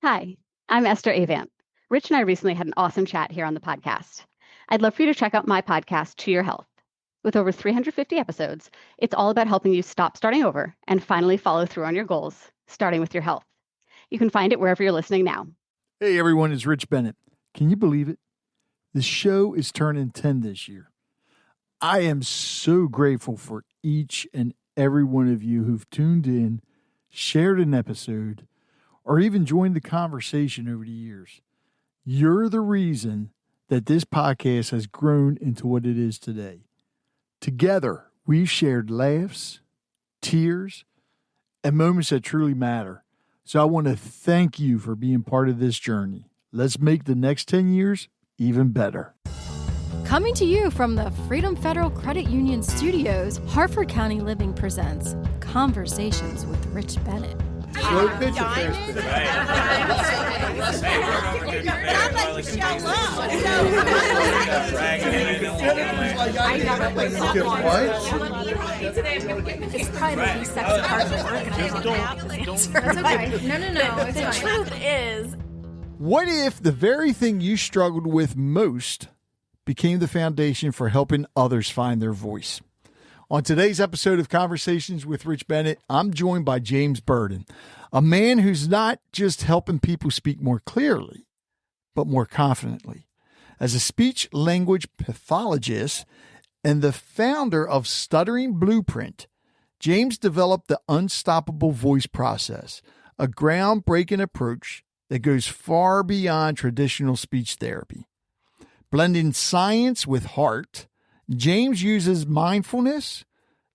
Hi, I'm Esther Avant. Rich and I recently had an awesome chat here on the podcast. I'd love for you to check out my podcast, To Your Health. With over 350 episodes, it's all about helping you stop starting over and finally follow through on your goals, starting with your health. You can find it wherever you're listening now. Hey everyone, it's Rich Bennett. Can you believe it? The show is turning 10 this year. I am so grateful for each and every one of you who've tuned in, shared an episode, or even joined the conversation over the years. You're the reason that this podcast has grown into what it is today. Together, we've shared laughs, tears, and moments that truly matter. So I want to thank you for being part of this journey. Let's make the next 10 years even better. Coming to you from the Freedom Federal Credit Union Studios, Harford County Living presents Conversations with Rich Bennett. Slow pitch It's probably the least sexy part of the organization. That's okay. No. The truth is, what if the very thing you struggled with most became the foundation for helping others find their voice? On today's episode of Conversations with Rich Bennett, I'm joined by James Burden, a man who's not just helping people speak more clearly, but more confidently. As a speech language pathologist and the founder of Stuttering Blueprint, James developed the Unstoppable Voice Process, a groundbreaking approach that goes far beyond traditional speech therapy. Blending science with heart, James uses mindfulness,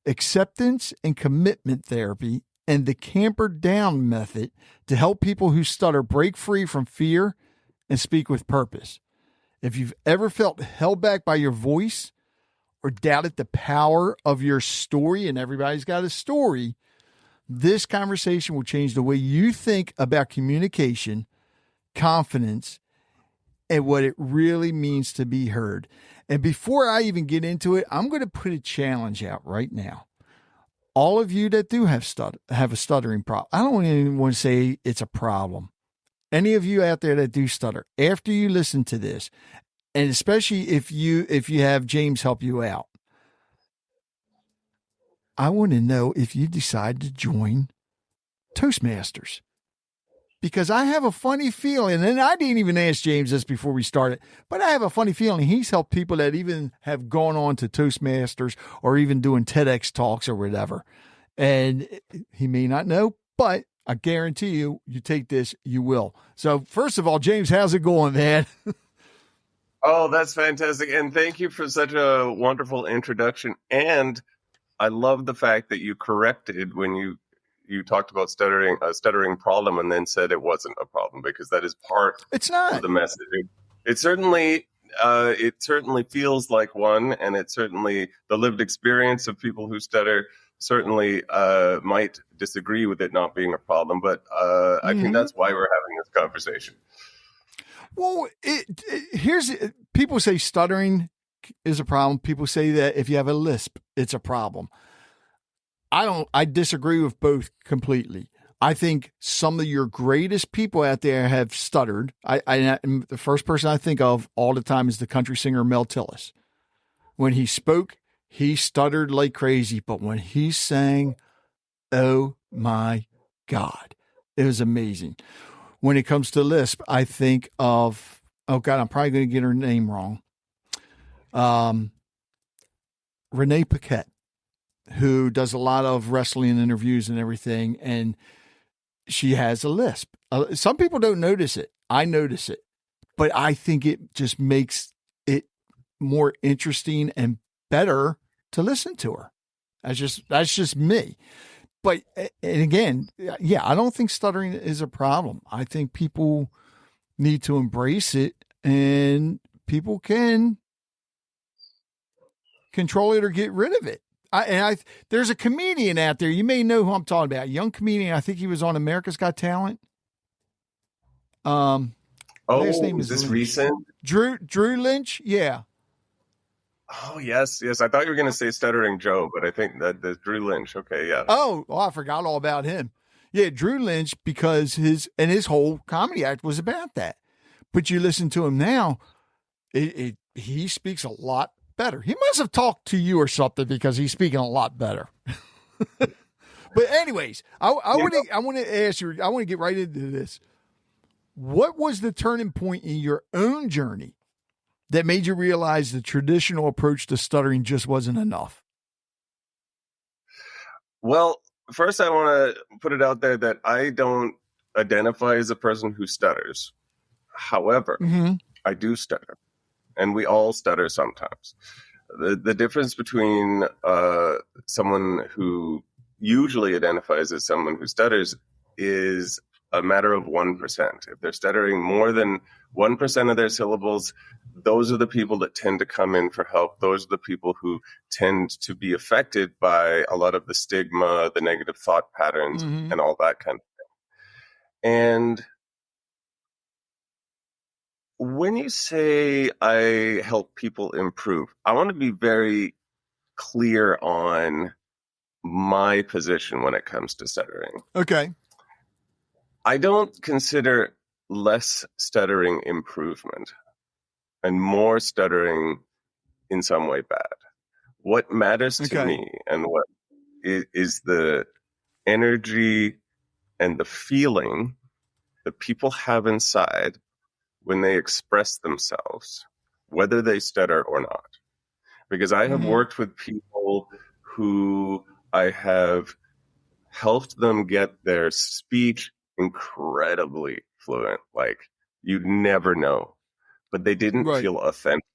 acceptance, and commitment therapy and the Camperdown Method to help people who stutter break free from fear and speak with purpose. If you've ever felt held back by your voice or doubted the power of your story, and everybody's got a story, this conversation will change the way you think about communication, confidence, and what it really means to be heard. And before I even get into it, I'm going to put a challenge out right now. All of you that do have a stuttering problem, I don't even want to say it's a problem. Any of you out there that do stutter, after you listen to this, and especially if you have James help you out, I want to know if you decide to join Toastmasters. Because I have a funny feeling, and I didn't even ask James this before we started, but I have a funny feeling he's helped people that even have gone on to Toastmasters or even doing TEDx talks or whatever. And he may not know, but I guarantee you take this, you will. So first of all, James, how's it going, man? Oh, that's fantastic. And thank you for such a wonderful introduction. And I love the fact that you corrected when you talked about a stuttering problem and then said it wasn't a problem, because that is part of the message. It certainly feels like one, and it certainly, the lived experience of people who stutter certainly might disagree with it not being a problem. But I think that's why we're having this conversation. Well, people say stuttering is a problem. People say that if you have a lisp, it's a problem. I disagree with both completely. I think some of your greatest people out there have stuttered. The first person I think of all the time is the country singer Mel Tillis. When he spoke, he stuttered like crazy, but when he sang, oh my God, it was amazing. When it comes to lisp, I think of, oh God, I'm probably going to get her name wrong. Renee Paquette, who does a lot of wrestling interviews and everything, and she has a lisp. Some people don't notice it. I notice it, but I think it just makes it more interesting and better to listen to her. That's just me. But, and again, yeah, I don't think stuttering is a problem. I think people need to embrace it, and people can control it or get rid of it. There's a comedian out there. You may know who I'm talking about. A young comedian. I think he was on America's Got Talent. His name is this Lynch. Recent? Drew Lynch. Yeah. Oh, yes. I thought you were going to say Stuttering Joe, but I think that's Drew Lynch. Okay, yeah. Oh, well, I forgot all about him. Yeah, Drew Lynch, because his whole comedy act was about that. But you listen to him now, he speaks a lot better. He must have talked to you or something, because he's speaking a lot better. But anyways, I want to ask you, I want to get right into this. What was the turning point in your own journey that made you realize the traditional approach to stuttering just wasn't enough? Well, first I want to put it out there that I don't identify as a person who stutters. However, I do stutter, and we all stutter sometimes. The difference between someone who usually identifies as someone who stutters is a matter of 1%. If they're stuttering more than 1% of their syllables, those are the people that tend to come in for help. Those are the people who tend to be affected by a lot of the stigma, the negative thought patterns, and all that kind of thing. And when you say I help people improve, I want to be very clear on my position when it comes to stuttering. Okay. I don't consider less stuttering improvement and more stuttering in some way bad. What matters to me and what is the energy and the feeling that people have inside when they express themselves, whether they stutter or not. Because I have worked with people who I have helped them get their speech incredibly fluent, like you'd never know, but they didn't feel authentic.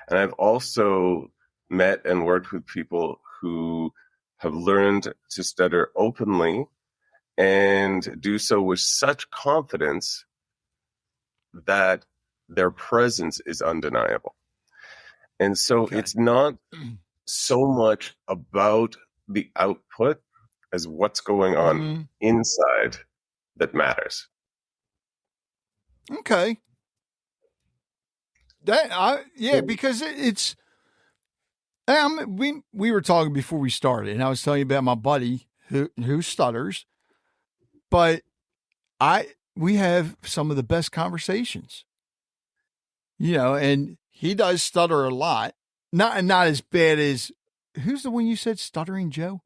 And I've also met and worked with people who have learned to stutter openly and do so with such confidence that their presence is undeniable. And so it's not so much about the output as what's going on inside that matters. Okay. Because it's we were talking before we started, and I was telling you about my buddy who stutters, but we have some of the best conversations, and he does stutter a lot, not as bad as, who's the one you said, Stuttering Joe?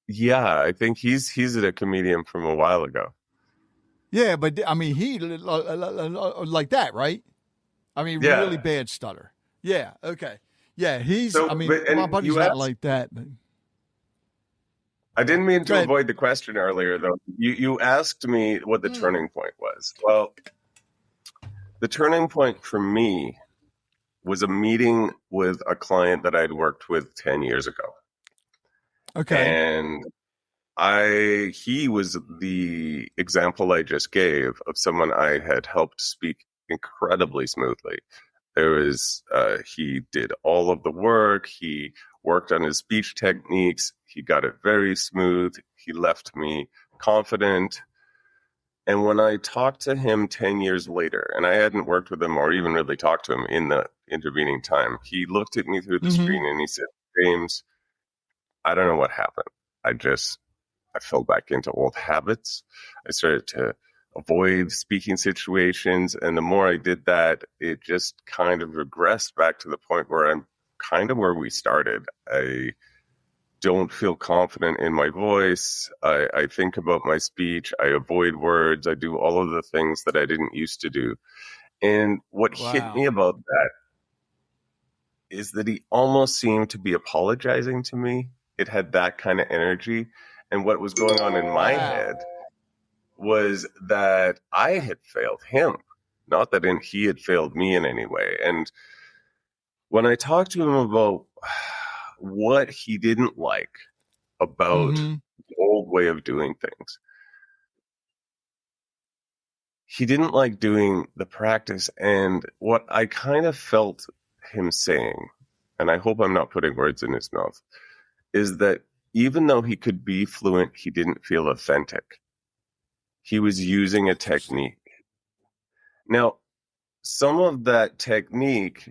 Yeah, I think he's a comedian from a while ago. Yeah, but I mean, he like that, right? I mean, really bad stutter. Yeah. Okay. Yeah. My buddy's not like that. But I didn't mean to avoid the question earlier, though. You asked me what the turning point was. Well, the turning point for me was a meeting with a client that I'd worked with 10 years ago. Okay. And he was the example I just gave of someone I had helped speak incredibly smoothly. He did all of the work. He worked on his speech techniques. He got it very smooth. He left me confident. And when I talked to him 10 years later, and I hadn't worked with him or even really talked to him in the intervening time, he looked at me through the screen and he said, James, I don't know what happened. I fell back into old habits. I started to avoid speaking situations. And the more I did that, it just kind of regressed back to the point where I'm kind of where we started. I don't feel confident in my voice. I think about my speech. I avoid words. I do all of the things that I didn't used to do. And what hit me about that is that he almost seemed to be apologizing to me. It had that kind of energy. And what was going on in my head was that I had failed him, not that he had failed me in any way. And when I talked to him about what he didn't like about the old way of doing things, he didn't like doing the practice. And what I kind of felt him saying, and I hope I'm not putting words in his mouth, is that even though he could be fluent, he didn't feel authentic. He was using a technique. Now, some of that technique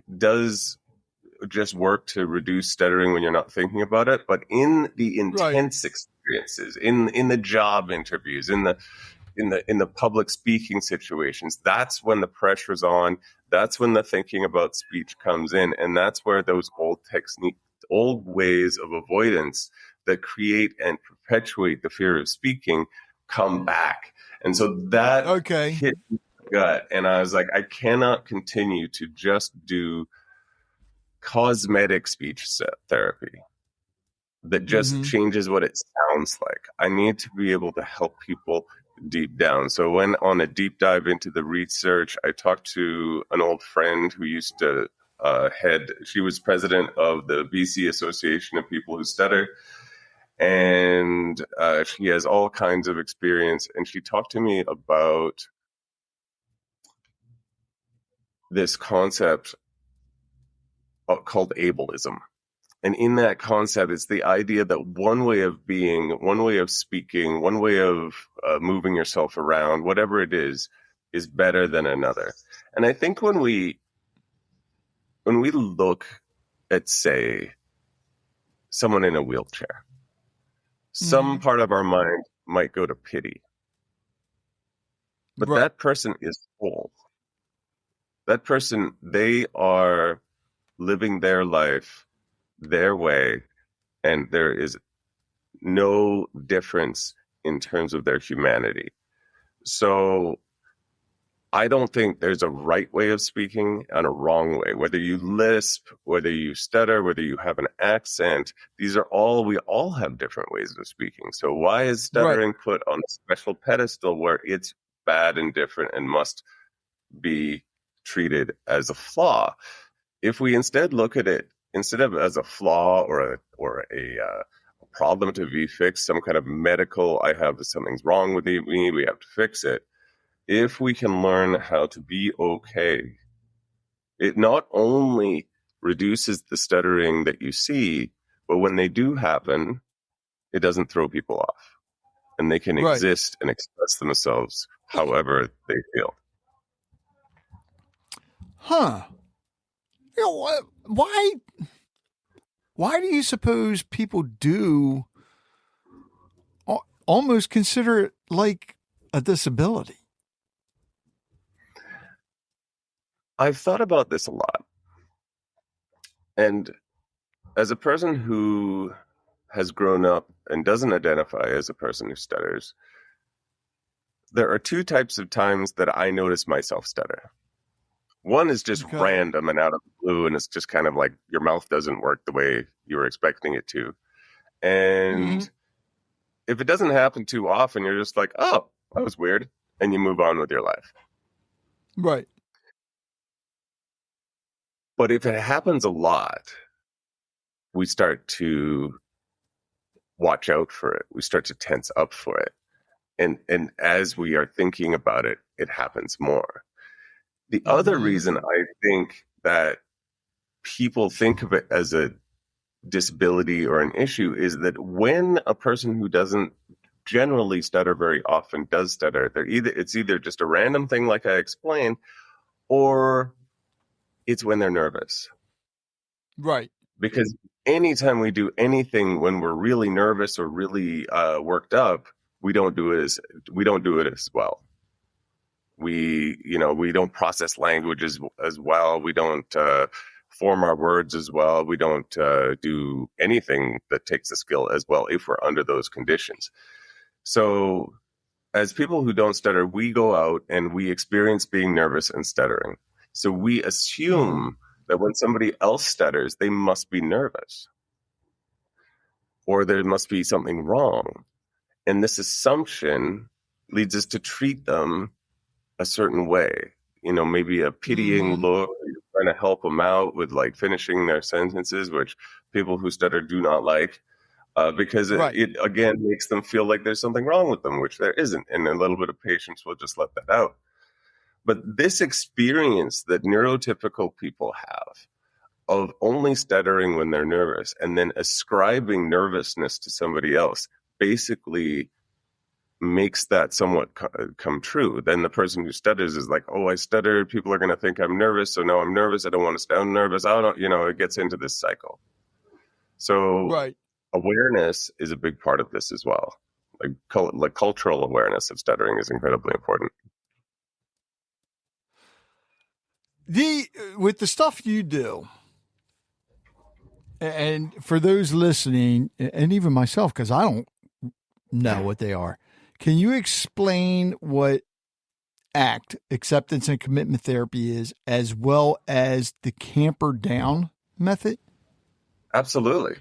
just work to reduce stuttering when you're not thinking about it, but in the intense experiences, in the job interviews, in the public speaking situations, that's when the pressure's on. That's when the thinking about speech comes in, and that's where those old ways of avoidance that create and perpetuate the fear of speaking come back. And so that hit me in the gut, and I was like, I cannot continue to just do cosmetic speech therapy that just changes what it sounds like. I need to be able to help people deep down. So when on a deep dive into the research, I talked to an old friend who used to she was president of the BC Association of People Who Stutter. And she has all kinds of experience. And she talked to me about this concept called ableism. And in that concept, it's the idea that one way of being, one way of speaking, one way of moving yourself around, whatever it is better than another. And I think when we look at, say, someone in a wheelchair, some part of our mind might go to pity. But that person is whole. That person, they are living their life their way, and there is no difference in terms of their humanity. So I don't think there's a right way of speaking and a wrong way. Whether you lisp, whether you stutter, whether you have an accent, we all have different ways of speaking. So why is stuttering put on a special pedestal where it's bad and different and must be treated as a flaw? If we instead look at it, instead of as a flaw or a problem to be fixed, some kind of medical, something's wrong with me, we have to fix it. If we can learn how to be okay, it not only reduces the stuttering that you see, but when they do happen, it doesn't throw people off. And they can exist and express themselves however they feel. Huh. You know, why do you suppose people do almost consider it like a disability? I've thought about this a lot. And as a person who has grown up and doesn't identify as a person who stutters, there are two types of times that I notice myself stutter. One is just random and out of the blue, and it's just kind of like your mouth doesn't work the way you were expecting it to. And if it doesn't happen too often, you're just like, oh, that was weird, and you move on with your life. Right. But if it happens a lot, we start to watch out for it. We start to tense up for it. And as we are thinking about it, it happens more. The other reason I think that people think of it as a disability or an issue is that when a person who doesn't generally stutter very often does stutter, it's either just a random thing like I explained, or it's when they're nervous. Right. Because anytime we do anything when we're really nervous or really worked up, we don't do it as well. We don't process language as well. We don't form our words as well. We don't do anything that takes a skill as well if we're under those conditions. So as people who don't stutter, we go out and we experience being nervous and stuttering. So we assume that when somebody else stutters, they must be nervous or there must be something wrong. And this assumption leads us to treat them a certain way, maybe a pitying look, you're trying to help them out with like finishing their sentences, which people who stutter do not like, because it again makes them feel like there's something wrong with them, which there isn't. And a little bit of patience will just let that out. But this experience that neurotypical people have of only stuttering when they're nervous and then ascribing nervousness to somebody else basically makes that somewhat come true. Then the person who stutters is like, oh, I stuttered. People are going to think I'm nervous. So now I'm nervous. I don't want to sound nervous. I don't, it gets into this cycle. So Right. awareness is a big part of this as well. Like cultural awareness of stuttering is incredibly important. With the stuff you do, and for those listening, and even myself, because I don't know what they are, can you explain what ACT, acceptance and commitment therapy, is, as well as the Camperdown method? Absolutely.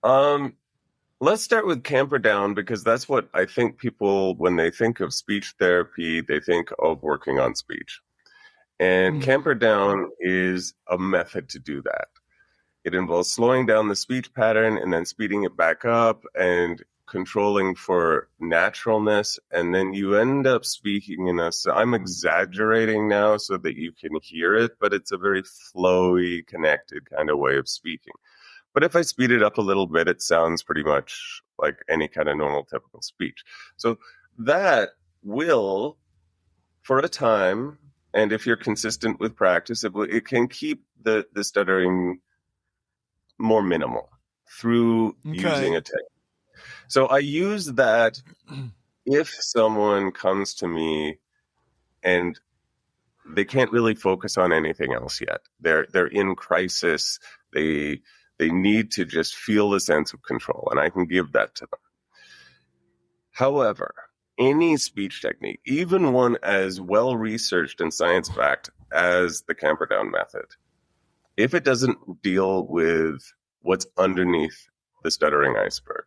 Let's start with Camperdown, because that's what I think people, when they think of speech therapy, they think of working on speech. And Camperdown is a method to do that. It involves slowing down the speech pattern and then speeding it back up and controlling for naturalness. And then you end up speaking in I'm exaggerating now so that you can hear it, but it's a very flowy, connected kind of way of speaking. But if I speed it up a little bit, it sounds pretty much like any kind of normal, typical speech. So that will, for a time, and if you're consistent with practice, it can keep the stuttering more minimal through using a technique. So I use that if someone comes to me and they can't really focus on anything else yet. They're in crisis. They need to just feel a sense of control, and I can give that to them. However, any speech technique, even one as well-researched and science-backed as the Camperdown method, if it doesn't deal with what's underneath the stuttering iceberg,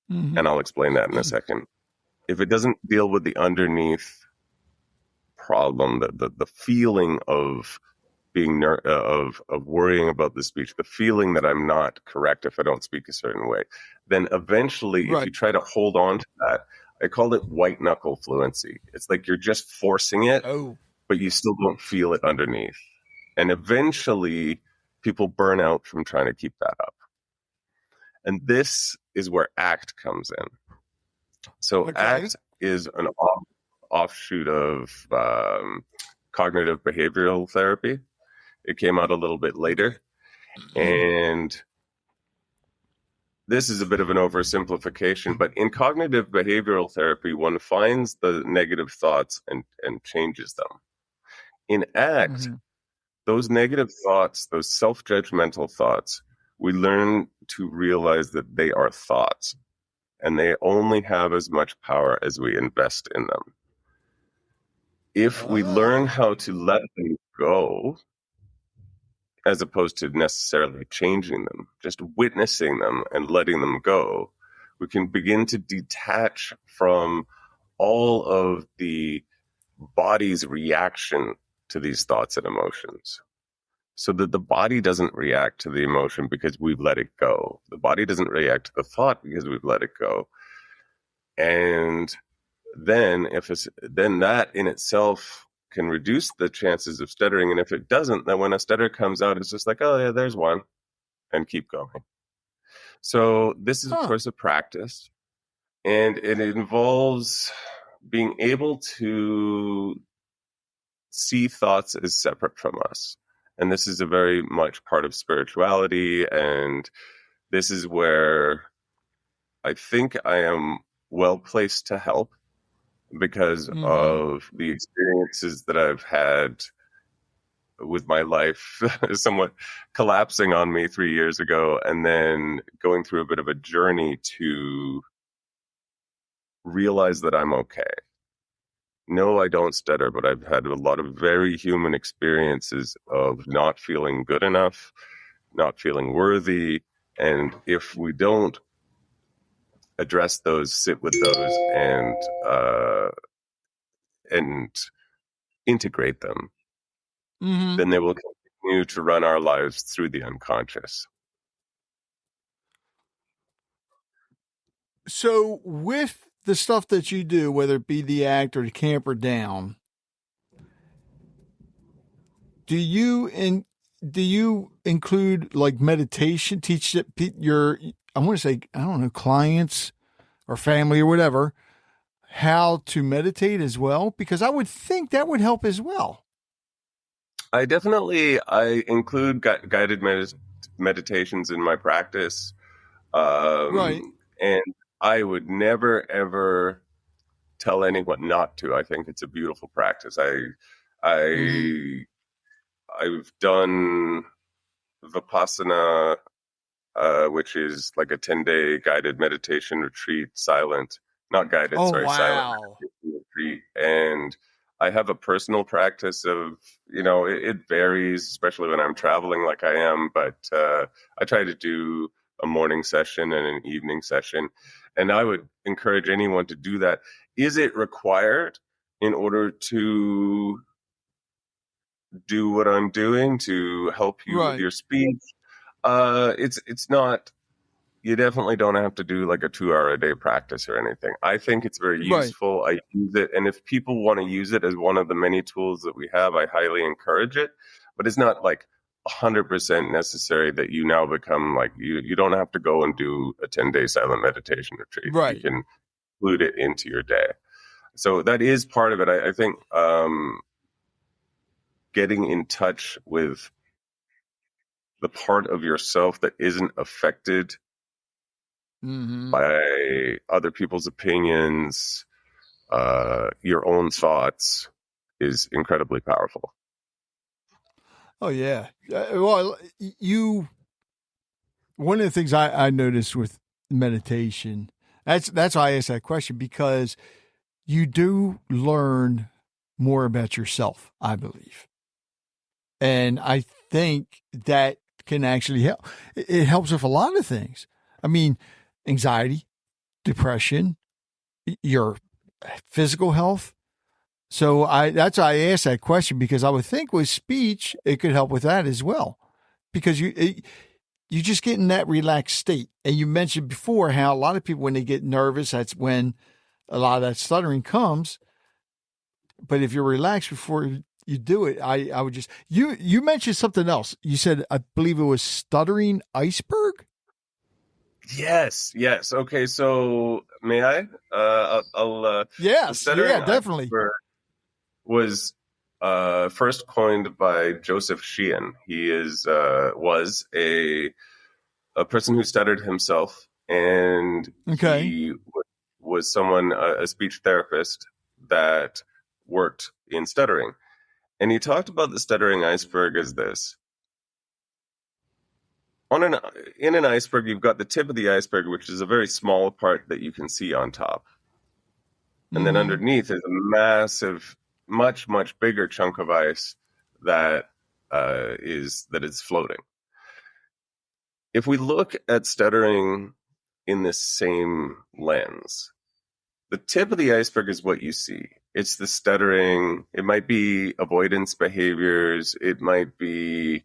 and I'll explain that in a second, if it doesn't deal with the underneath problem, the feeling of being of worrying about the speech, the feeling that I'm not correct if I don't speak a certain way, then eventually, if you try to hold on to that, I call it white knuckle fluency. It's like you're just forcing it, but you still don't feel it underneath. And eventually, people burn out from trying to keep that up. And this is where ACT comes in. So ACT is an offshoot of cognitive behavioral therapy. It came out a little bit later. And this is a bit of an oversimplification, but in cognitive behavioral therapy, one finds the negative thoughts and changes them. In ACT, those negative thoughts, those self-judgmental thoughts, we learn to realize that they are thoughts, and they only have as much power as we invest in them. If we learn how to let them go, as opposed to necessarily changing them, just witnessing them and letting them go, we can begin to detach from all of the body's reaction to these thoughts and emotions. So that the body doesn't react to the emotion because we've let it go. The body doesn't react to the thought because we've let it go. And then then that in itself can reduce the chances of stuttering. And if it doesn't, then when a stutter comes out, it's just like, oh yeah, there's one, and keep going. So this is, of course, a practice, and it involves being able to see thoughts as separate from us. And this is a very much part of spirituality. And this is where I think I am well placed to help, because of the experiences that I've had with my life somewhat collapsing on me 3 years ago, and then going through a bit of a journey to realize that I'm okay. No, I don't stutter, but I've had a lot of very human experiences of not feeling good enough, not feeling worthy. And if we don't address those, sit with those, and integrate them, then they will continue to run our lives through the unconscious. So with the stuff that you do, whether it be the ACT or the Camperdown, do you include like meditation? Teach your, I want to say, I don't know, clients or family or whatever, how to meditate as well? Because I would think that would help as well. I include guided meditations in my practice. Right. And I would never, ever tell anyone not to. I think it's a beautiful practice. I've done Vipassana, which is like a 10-day guided meditation retreat, silent Wow. silent retreat. And I have a personal practice of, it varies, especially when I'm traveling like I am, but I try to do a morning session and an evening session. And I would encourage anyone to do that. Is it required in order to do what I'm doing to help you with your speech? It's not. You definitely don't have to do like a 2-hour-a-day practice or anything. I think it's very useful. I use it. And if people want to use it as one of the many tools that we have, I highly encourage it. But it's not like 100% necessary that you now become like, you don't have to go and do a 10-day silent meditation retreat. Right. You can include it into your day. So that is part of it. I think getting in touch with the part of yourself that isn't affected by other people's opinions, your own thoughts, is incredibly powerful. Oh, yeah. Well, one of the things I noticed with meditation, that's why I asked that question, because you do learn more about yourself, I believe. And I think that can actually help. It helps with a lot of things. I mean, anxiety, depression, your physical health. So that's why I asked that question, because I would think with speech, it could help with that as well, because you just get in that relaxed state. And you mentioned before how a lot of people, when they get nervous, that's when a lot of that stuttering comes. But if you're relaxed before you do it, I would just, you mentioned something else. You said, I believe it was stuttering iceberg. Yes. Okay, so may I? Yes, yeah, definitely. Was first coined by Joseph Sheehan. He was a person who stuttered himself, and he was a speech therapist that worked in stuttering. And he talked about the stuttering iceberg as this. In an iceberg, you've got the tip of the iceberg, which is a very small part that you can see on top. And then underneath is a massive, much, much bigger chunk of ice that is floating. If we look at stuttering in this same lens, the tip of the iceberg is what you see. It's the stuttering. It might be avoidance behaviors. It might be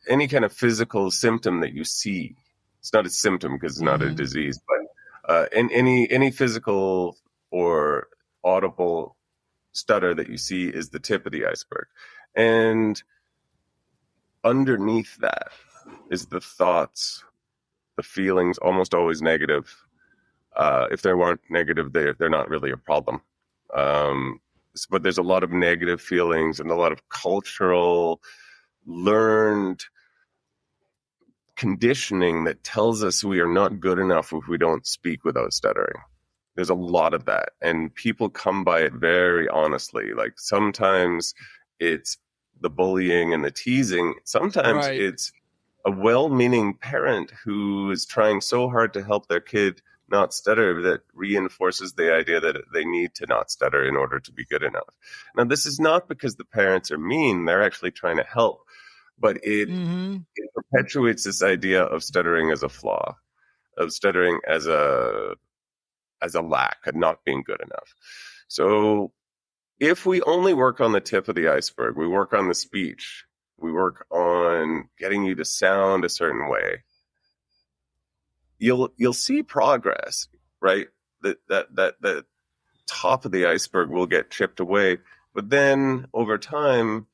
any kind of physical symptom that you see. It's not a symptom because it's not a disease, but any physical or audible stutter that you see is the tip of the iceberg. And underneath that is the thoughts, the feelings, almost always negative. If they weren't negative, they're not really a problem. But there's a lot of negative feelings and a lot of cultural, learned conditioning that tells us we are not good enough if we don't speak without stuttering. There's a lot of that, and people come by it very honestly. Like sometimes it's the bullying and the teasing. Sometimes it's a well-meaning parent who is trying so hard to help their kid not stutter that reinforces the idea that they need to not stutter in order to be good enough. Now, this is not because the parents are mean. They're actually trying to help. But it perpetuates this idea of stuttering as a flaw, of stuttering as a lack, of not being good enough. So if we only work on the tip of the iceberg, we work on the speech, we work on getting you to sound a certain way, you'll see progress, right? That top of the iceberg will get chipped away, but then over time,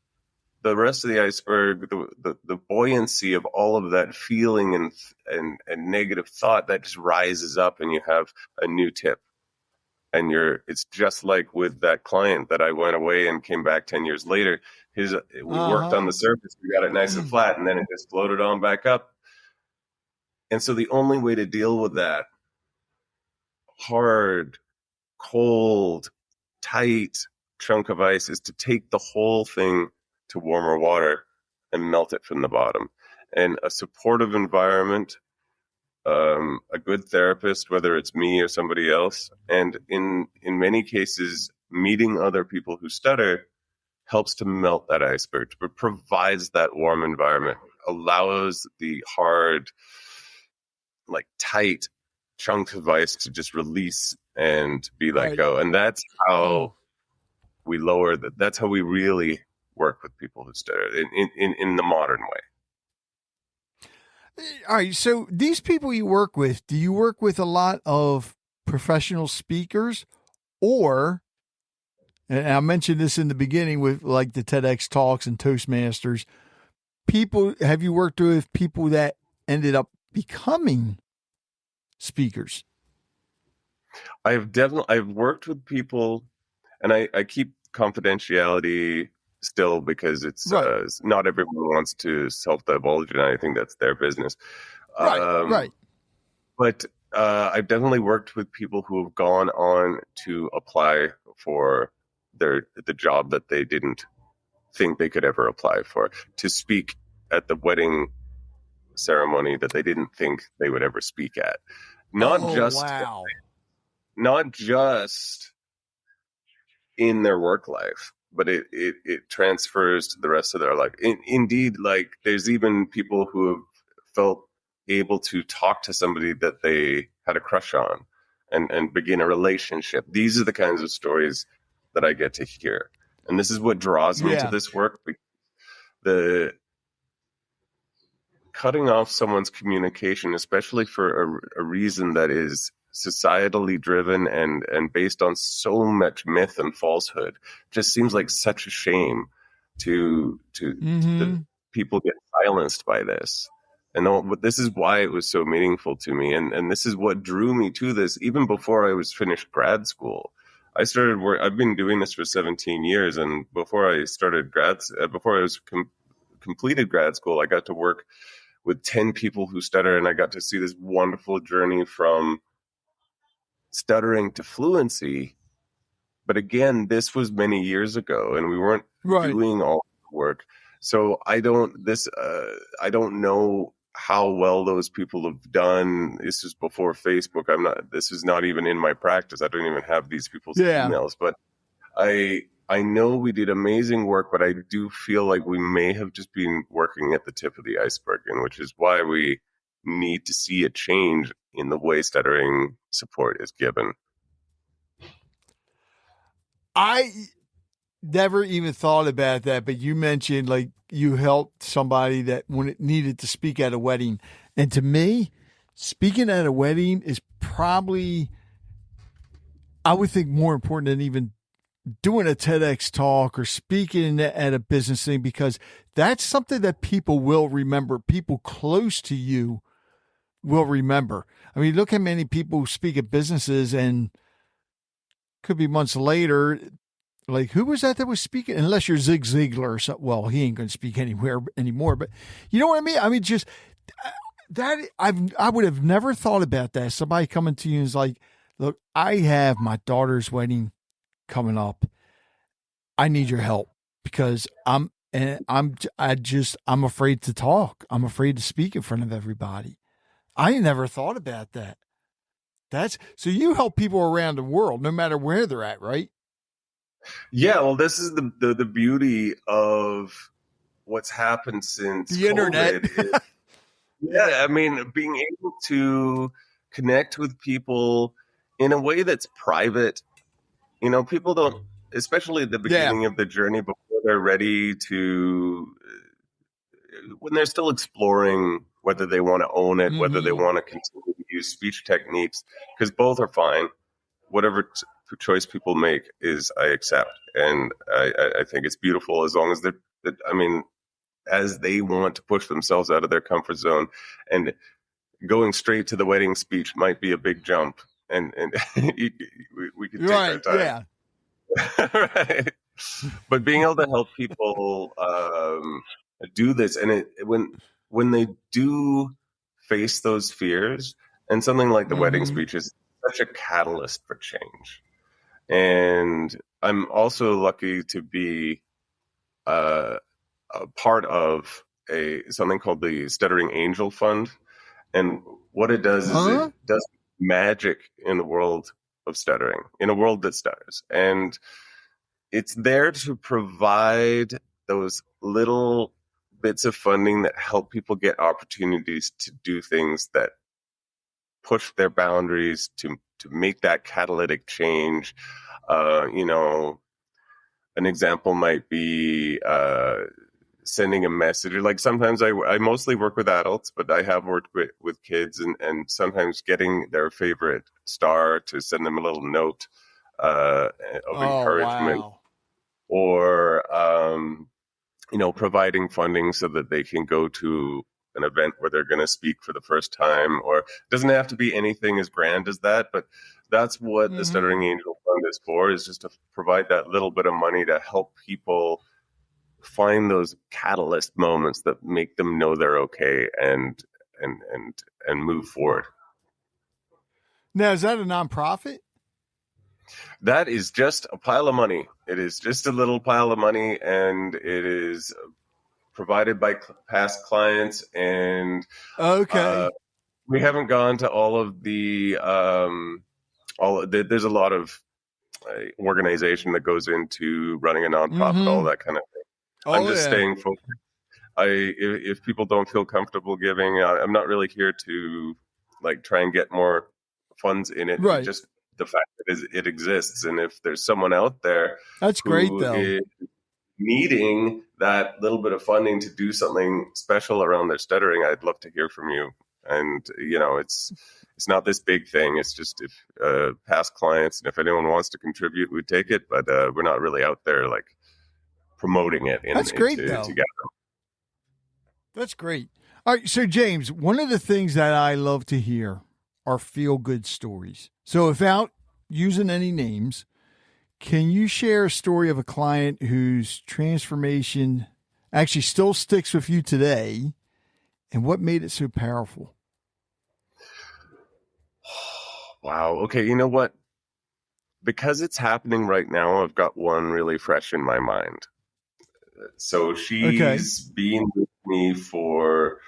the rest of the iceberg, the buoyancy of all of that feeling and negative thought, that just rises up and you have a new tip. And it's just like with that client that I went away and came back 10 years later. We worked on the surface, we got it nice and flat, and then it just floated on back up. And so the only way to deal with that hard, cold, tight chunk of ice is to take the whole thing to warmer water and melt it from the bottom. And a supportive environment, a good therapist, whether it's me or somebody else, and in many cases, meeting other people who stutter helps to melt that iceberg, but provides that warm environment, allows the hard, like tight chunks of ice to just release and be let go. And that's how we that's how we really work with people who stutter in the modern way. All right. So these people you work with, do you work with a lot of professional speakers, or, and I mentioned this in the beginning with like the TEDx talks and Toastmasters, have you worked with people that ended up becoming speakers? I've worked with people, and I keep confidentiality still because it's right. Not everyone wants to self-divulge, and I think that's their business. Right. But I've definitely worked with people who have gone on to apply for the job that they didn't think they could ever apply for, to speak at the wedding ceremony that they didn't think they would ever speak at. Not just in their work life, but it transfers to the rest of their life. Indeed, like there's even people who have felt able to talk to somebody that they had a crush on and begin a relationship. These are the kinds of stories that I get to hear. And this is what draws me to this work. The cutting off someone's communication, especially for a reason that is societally driven and based on so much myth and falsehood, just seems like such a shame to the people get silenced by this. And this is why it was so meaningful to me. And this is what drew me to this even before I was finished grad school. I've been doing this for 17 years. And before I started completed grad school, I got to work with 10 people who stutter. And I got to see this wonderful journey from stuttering to fluency. But again, this was many years ago and we weren't doing all the work. So I don't know how well those people have done. This is before Facebook. This is not even in my practice. I don't even have these people's emails, but I know we did amazing work, but I do feel like we may have just been working at the tip of the iceberg, and which is why we need to see a change in the way stuttering support is given. I never even thought about that, but you mentioned like you helped somebody that when it needed to speak at a wedding. And to me, speaking at a wedding is probably, I would think, more important than even doing a TEDx talk or speaking at a business thing, because that's something that people will remember. People close to you will remember. I mean, look how many people speak at businesses and could be months later, like, who was that was speaking? Unless you're Zig Ziglar or something. Well, he ain't going to speak anywhere anymore. But you know what I mean? I mean, just that I would have never thought about that. Somebody coming to you and is like, look, I have my daughter's wedding coming up. I need your help because I'm afraid to talk. I'm afraid to speak in front of everybody. I never thought about that. So you help people around the world, no matter where they're at, right? Yeah, well, this is the beauty of what's happened since the internet. I mean, being able to connect with people in a way that's private. You know, people don't, especially at the beginning of the journey before they're ready to, when they're still exploring whether they want to own it, whether they want to continue to use speech techniques, because both are fine. Whatever choice people make is I accept. And I think it's beautiful as long as as they want to push themselves out of their comfort zone. And going straight to the wedding speech might be a big jump and we could take our time. Right. But being able to help people do this, and when they do face those fears, and something like the wedding speech is such a catalyst for change. And I'm also lucky to be a part of something called the Stuttering Angel Fund. And what it does is it does magic in the world of stuttering, in a world that stutters. And it's there to provide those little bits of funding that help people get opportunities to do things that push their boundaries, to make that catalytic change. An example might be sending a message. Like sometimes I mostly work with adults, but I have worked with kids, and sometimes getting their favorite star to send them a little note of encouragement. Wow. Or, providing funding so that they can go to an event where they're going to speak for the first time. Or it doesn't have to be anything as grand as that, but that's what the Stuttering Angel Fund is for, is just to provide that little bit of money to help people find those catalyst moments that make them know they're okay and move forward. Now, is that a nonprofit? That is just a pile of money. It is just a little pile of money, and it is provided by past clients. And we haven't gone to all of the there's a lot of organization that goes into running a nonprofit, all that kind of thing. I'm just staying focused. If people don't feel comfortable giving, I'm not really here to try and get more funds in it. Right. Just the fact that it exists, and if there's someone out there that's great though, is needing that little bit of funding to do something special around their stuttering, I'd love to hear from you. And it's not this big thing. It's just if past clients, and if anyone wants to contribute, we'd take it. But we're not really out there promoting it. That's great though. Together. That's great. All right, so James, one of the things that I love to hear are feel-good stories. So without using any names, can you share a story of a client whose transformation actually still sticks with you today, and what made it so powerful? Wow. Okay, you know what? Because it's happening right now, I've got one really fresh in my mind. So she's been with me for,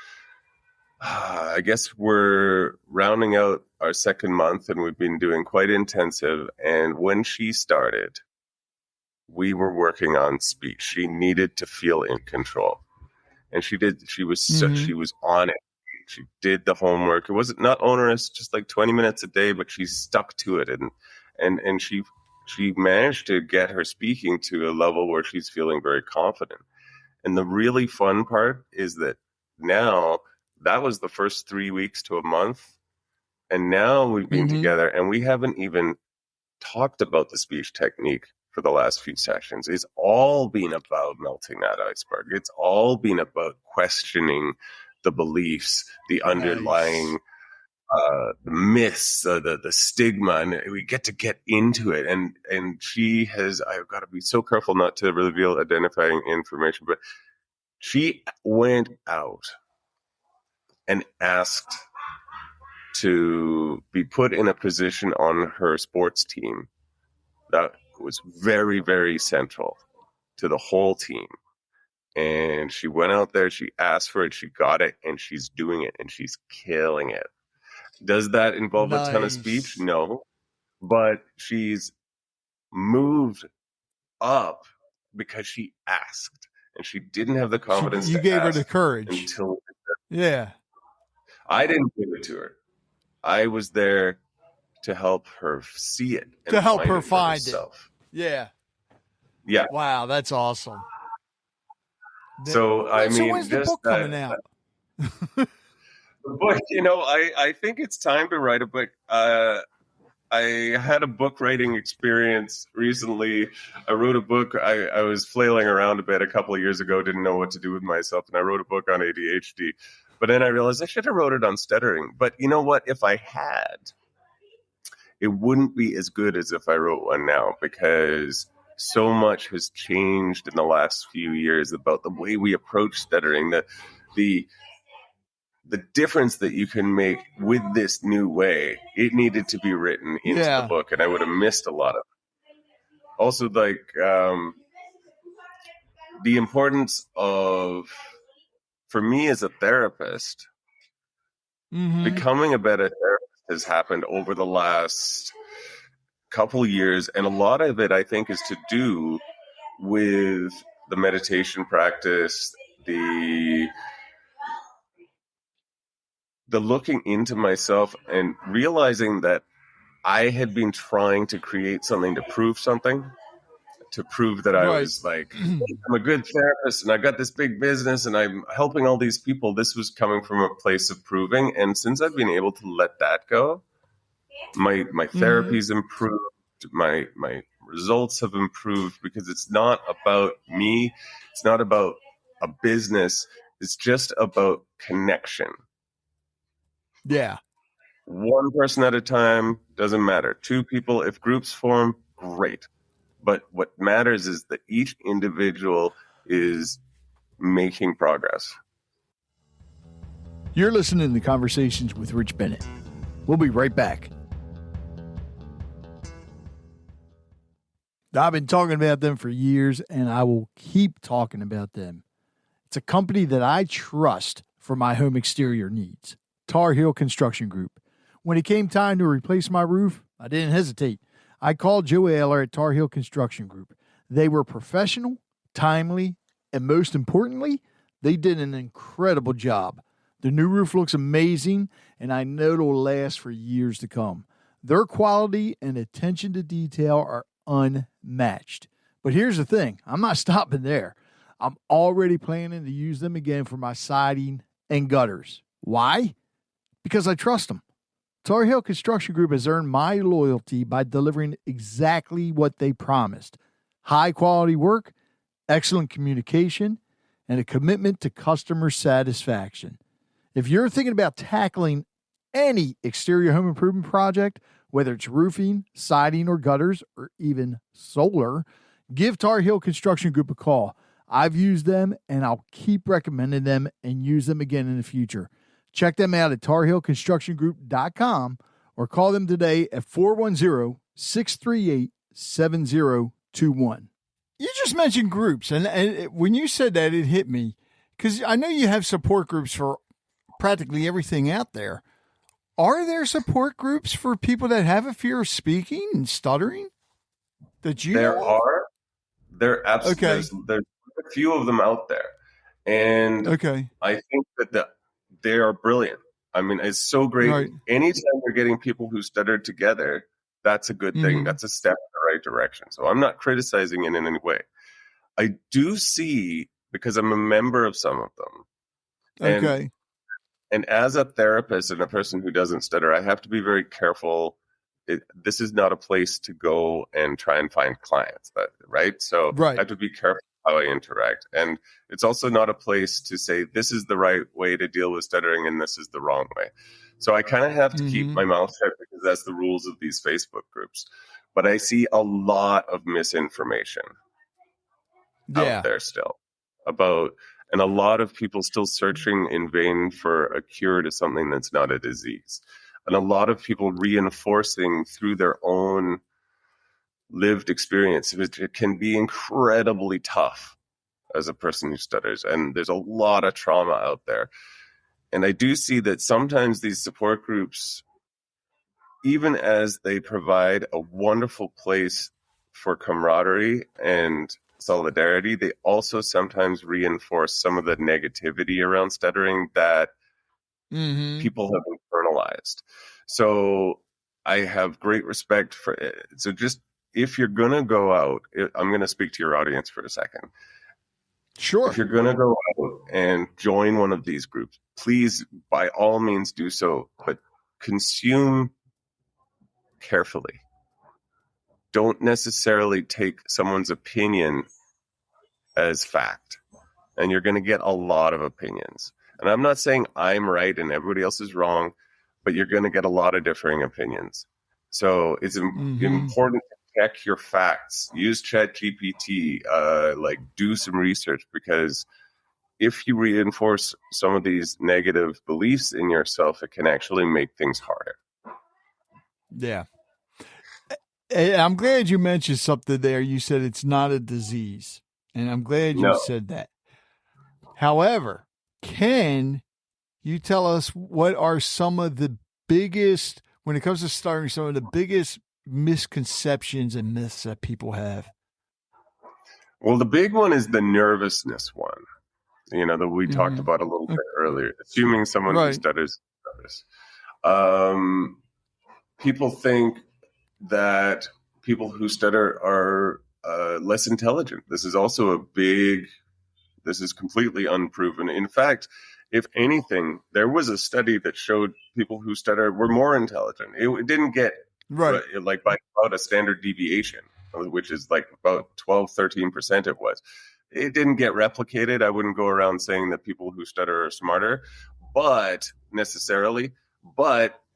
I guess we're rounding out our second month, and we've been doing quite intensive. And when she started, we were working on speech. She needed to feel in control, and she did. She was she was on it. She did the homework. It wasn't not onerous, just 20 minutes a day, but she stuck to it, and she managed to get her speaking to a level where she's feeling very confident. And the really fun part is that now, that was the first 3 weeks to a month. And now we've been together, and we haven't even talked about the speech technique for the last few sessions. It's all been about melting that iceberg. It's all been about questioning the beliefs, the underlying the myths, the stigma, and we get into it. And she has, I've got to be so careful not to reveal identifying information, but she went out and asked to be put in a position on her sports team that was very, very central to the whole team. And she went out there, she asked for it, she got it, and she's doing it, and she's killing it. Does that involve a ton of speech? No. But she's moved up because she asked, and she didn't have the confidence you to gave her ask the courage. until I didn't give it to her. I was there to help her see it. To help her find it. Yeah. Wow, that's awesome. So, when's the book coming out? The book, I think it's time to write a book. I had a book writing experience recently. I wrote a book. I was flailing around a bit a couple of years ago, didn't know what to do with myself, and I wrote a book on ADHD. But then I realized I should have wrote it on stuttering. But you know what? If I had, it wouldn't be as good as if I wrote one now, because so much has changed in the last few years about the way we approach stuttering, the difference that you can make with this new way. It needed to be written into the book, and I would have missed a lot of it. Also, like, the importance of, for me as a therapist, becoming a better therapist has happened over the last couple years, and a lot of it, I think, is to do with the meditation practice, the looking into myself and realizing that I had been trying to create something to prove something, to prove that I was like, I'm a good therapist and I got this big business and I'm helping all these people. This was coming from a place of proving. And since I've been able to let that go, my therapy's improved, my results have improved, because it's not about me. It's not about a business. It's just about connection. Yeah. One person at a time, doesn't matter. Two people, if groups form, great. But what matters is that each individual is making progress. You're listening to Conversations with Rich Bennett. We'll be right back. I've been talking about them for years, and I will keep talking about them. It's a company that I trust for my home exterior needs. Tar Heel Construction Group. When it came time to replace my roof, I didn't hesitate. I called Joe Ayler at Tar Heel Construction Group. They were professional, timely, and most importantly, they did an incredible job. The new roof looks amazing, and I know it'll last for years to come. Their quality and attention to detail are unmatched. But here's the thing. I'm not stopping there. I'm already planning to use them again for my siding and gutters. Why? Because I trust them. Tar Heel Construction Group has earned my loyalty by delivering exactly what they promised. High quality work, excellent communication, and a commitment to customer satisfaction. If you're thinking about tackling any exterior home improvement project, whether it's roofing, siding, or gutters, or even solar, give Tar Heel Construction Group a call. I've used them, and I'll keep recommending them and use them again in the future. Check them out at tarheelconstructiongroup.com or call them today at 410-638-7021. You just mentioned groups, and when you said that, it hit me, because I know you have support groups for practically everything out there. Are there support groups for people that have a fear of speaking and stuttering? That you There know of? are. There absolutely. Okay. There's a few of them out there, and Okay. I think that they are brilliant. I mean, it's so great. Right. Anytime you're getting people who stutter together, that's a good thing. That's a step in the right direction. So I'm not criticizing it in any way. I do see, because I'm a member of some of them. Okay. And as a therapist and a person who doesn't stutter, I have to be very careful. This is not a place to go and try and find clients, right? So I have to be careful how I interact. And it's also not a place to say, this is the right way to deal with stuttering and this is the wrong way. So I kind of have to keep my mouth shut, because that's the rules of these Facebook groups. But I see a lot of misinformation out there still about, and a lot of people still searching in vain for a cure to something that's not a disease. And a lot of people reinforcing through their own lived experience, which it can be incredibly tough as a person who stutters. And there's a lot of trauma out there. And I do see that sometimes these support groups, even as they provide a wonderful place for camaraderie and solidarity, they also sometimes reinforce some of the negativity around stuttering that people have internalized. So I have great respect for it. So just, if you're going to go out, I'm going to speak to your audience for a second. Sure. If you're going to go out and join one of these groups, please, by all means, do so, but consume carefully. Don't necessarily take someone's opinion as fact. And you're going to get a lot of opinions. And I'm not saying I'm right and everybody else is wrong, but you're going to get a lot of differing opinions. So it's important to check your facts. Use ChatGPT, like do some research, because if you reinforce some of these negative beliefs in yourself, it can actually make things harder. Yeah. I'm glad you mentioned something there. You said it's not a disease, and I'm glad you said that. However, can you tell us what are some of the biggest, when it comes to stuttering, some of the biggest misconceptions and myths that people have? Well, the big one is the nervousness one, that we talked about a little bit earlier, assuming someone who stutters is nervous. People think that people who stutter are less intelligent. This is also this is completely unproven. In fact, if anything, there was a study that showed people who stutter were more intelligent. It didn't get like by about a standard deviation, which is like about 12-13% it was. It didn't get replicated. I wouldn't go around saying that people who stutter are smarter, but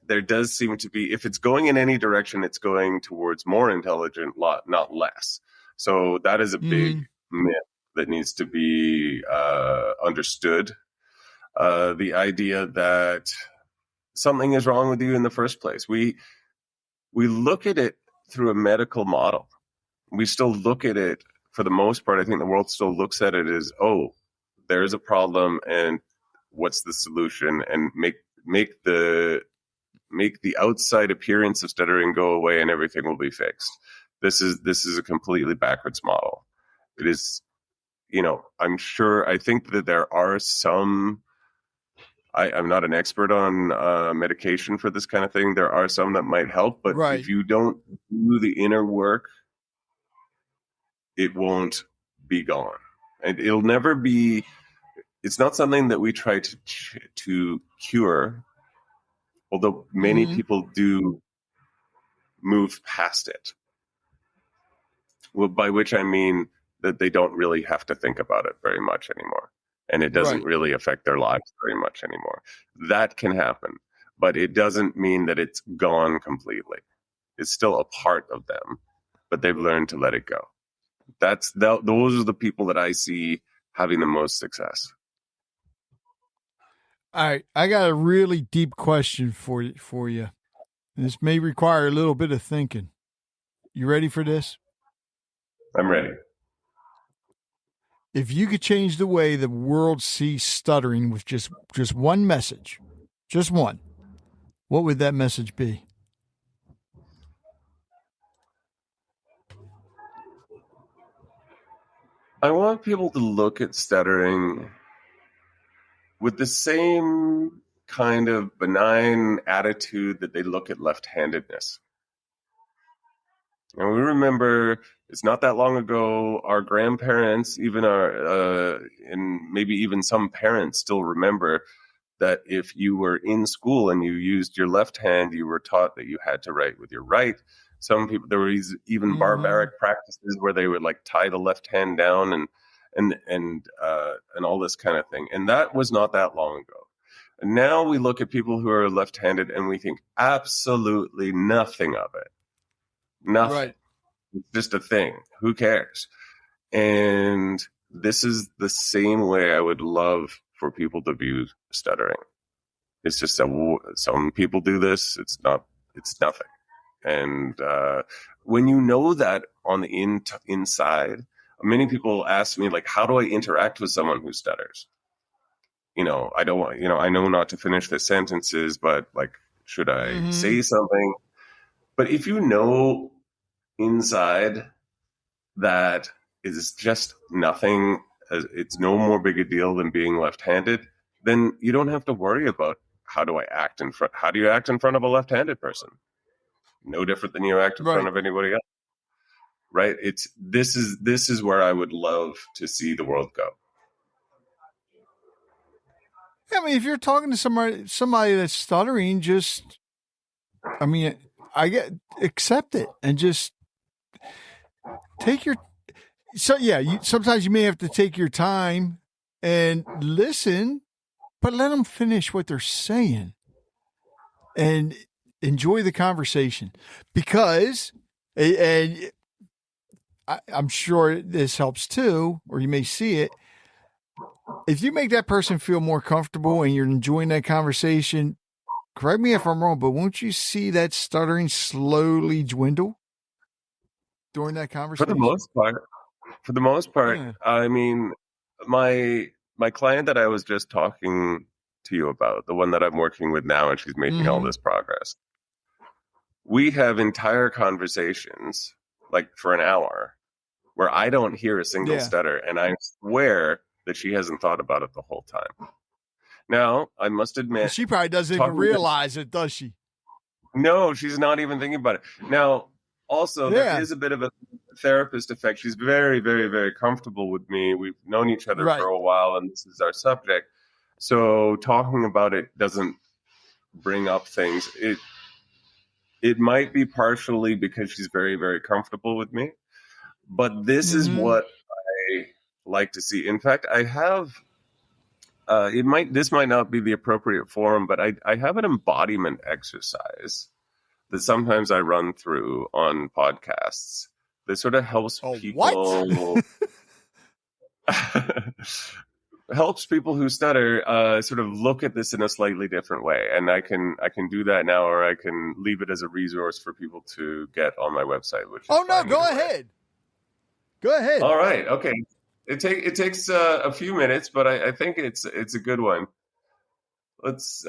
there does seem to be, if it's going in any direction, it's going towards more intelligent, not less. So that is a big myth that needs to be understood. The idea that something is wrong with you in the first place. We look at it through a medical model. We still look at it, for the most part, I think the world still looks at it as, oh, there's a problem and what's the solution, and make the outside appearance of stuttering go away and everything will be fixed. This is a completely backwards model. It is, I think that there are some, I'm not an expert on medication for this kind of thing. There are some that might help, but if you don't do the inner work, it won't be gone. And it'll never be, it's not something that we try to cure, although many people do move past it. Well, by which I mean that they don't really have to think about it very much anymore. And it doesn't really affect their lives very much anymore. That can happen, but it doesn't mean that it's gone completely. It's still a part of them, but they've learned to let it go. Those are the people that I see having the most success. All right, I got a really deep question for you. This may require a little bit of thinking. You ready for this? I'm ready. If you could change the way the world sees stuttering with just one message, just one, what would that message be? I want people to look at stuttering with the same kind of benign attitude that they look at left-handedness. And we remember, it's not that long ago, our grandparents, even and maybe even some parents still remember that if you were in school and you used your left hand, you were taught that you had to write with your right. Some people, there were even barbaric practices where they would like tie the left hand down and all this kind of thing. And that was not that long ago. And now we look at people who are left-handed and we think absolutely nothing of it. Nothing. Right. It's just a thing. Who cares? And this is the same way I would love for people to view stuttering. It's just that some people do this. It's nothing. And when you know that on the inside, many people ask me, like, how do I interact with someone who stutters? I don't want, I know not to finish the sentences, but like, should I say something? But if you know inside that is just nothing, it's no more big a deal than being left-handed, then you don't have to worry about how do you act in front of a left-handed person? No different than you act in front of anybody else. Right? This is where I would love to see the world go. I mean, if you're talking to somebody that's stuttering, accept it and just sometimes you may have to take your time and listen, but let them finish what they're saying. And enjoy the conversation, because, and I'm sure this helps too, or you may see it. If you make that person feel more comfortable and you're enjoying that conversation, correct me if I'm wrong, but won't you see that stuttering slowly dwindle during that conversation? For the most part, Yeah. I mean, my client that I was just talking to you about, the one that I'm working with now, and she's making all this progress. We have entire conversations, like for an hour, where I don't hear a single stutter, and I swear that she hasn't thought about it the whole time. Now, I must admit, she probably doesn't even realize it, does she? No, she's not even thinking about it. Now, also, there is a bit of a therapist effect. She's very, very, very comfortable with me. We've known each other for a while, and this is our subject. So talking about it doesn't bring up things. It might be partially because she's very, very comfortable with me, but this is what I like to see. In fact, I have this might not be the appropriate forum, but I have an embodiment exercise that sometimes I run through on podcasts that sort of helps people helps people who stutter sort of look at this in a slightly different way. And I can do that now, or I can leave it as a resource for people to get on my website. Which go ahead. Go ahead. All right. Okay. It takes a few minutes, but I think it's a good one. Let's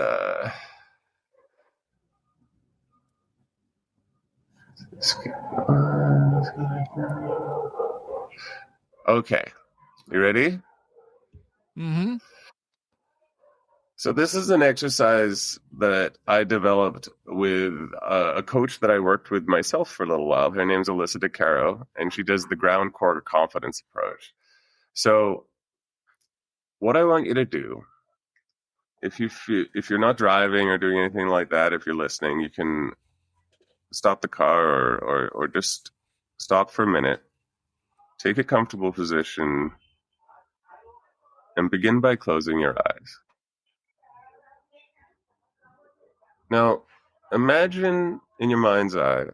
okay. You ready? So this is an exercise that I developed with a coach that I worked with myself for a little while. Her name's Alyssa DeCaro, and she does the ground core confidence approach. So what I want you to do, if you're not driving or doing anything like that, if you're listening, you can stop the car or just stop for a minute, take a comfortable position, and begin by closing your eyes. Now, imagine in your mind's eye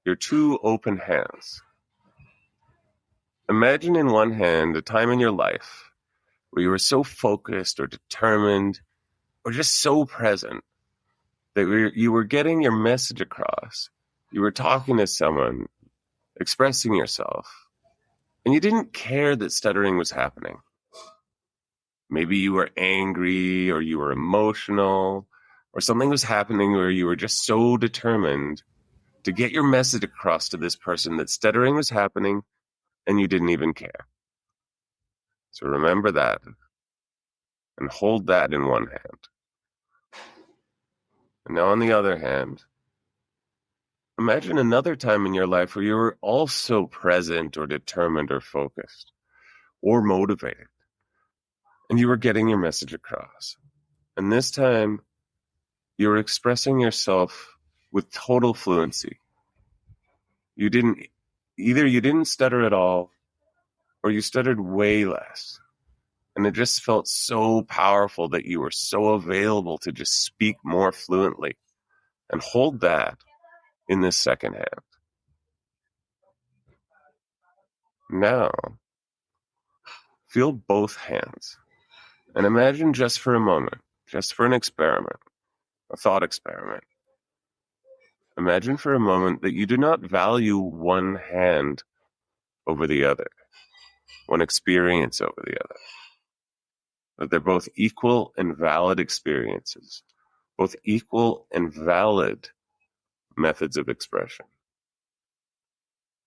your two open hands. Imagine in one hand a time in your life where you were so focused or determined or just so present that you were getting your message across. You were talking to someone, expressing yourself, and you didn't care that stuttering was happening. Maybe you were angry or you were emotional, or something was happening where you were just so determined to get your message across to this person that stuttering was happening and you didn't even care. So remember that and hold that in one hand. And now on the other hand, imagine another time in your life where you were also present or determined or focused or motivated, and you were getting your message across. And this time, you were expressing yourself with total fluency. You didn't stutter at all, or you stuttered way less. And it just felt so powerful that you were so available to just speak more fluently. And hold that in this second hand. Now, feel both hands. And imagine just for a moment, just for an experiment, a thought experiment. Imagine for a moment that you do not value one hand over the other, one experience over the other. That they're both equal and valid experiences, both equal and valid methods of expression.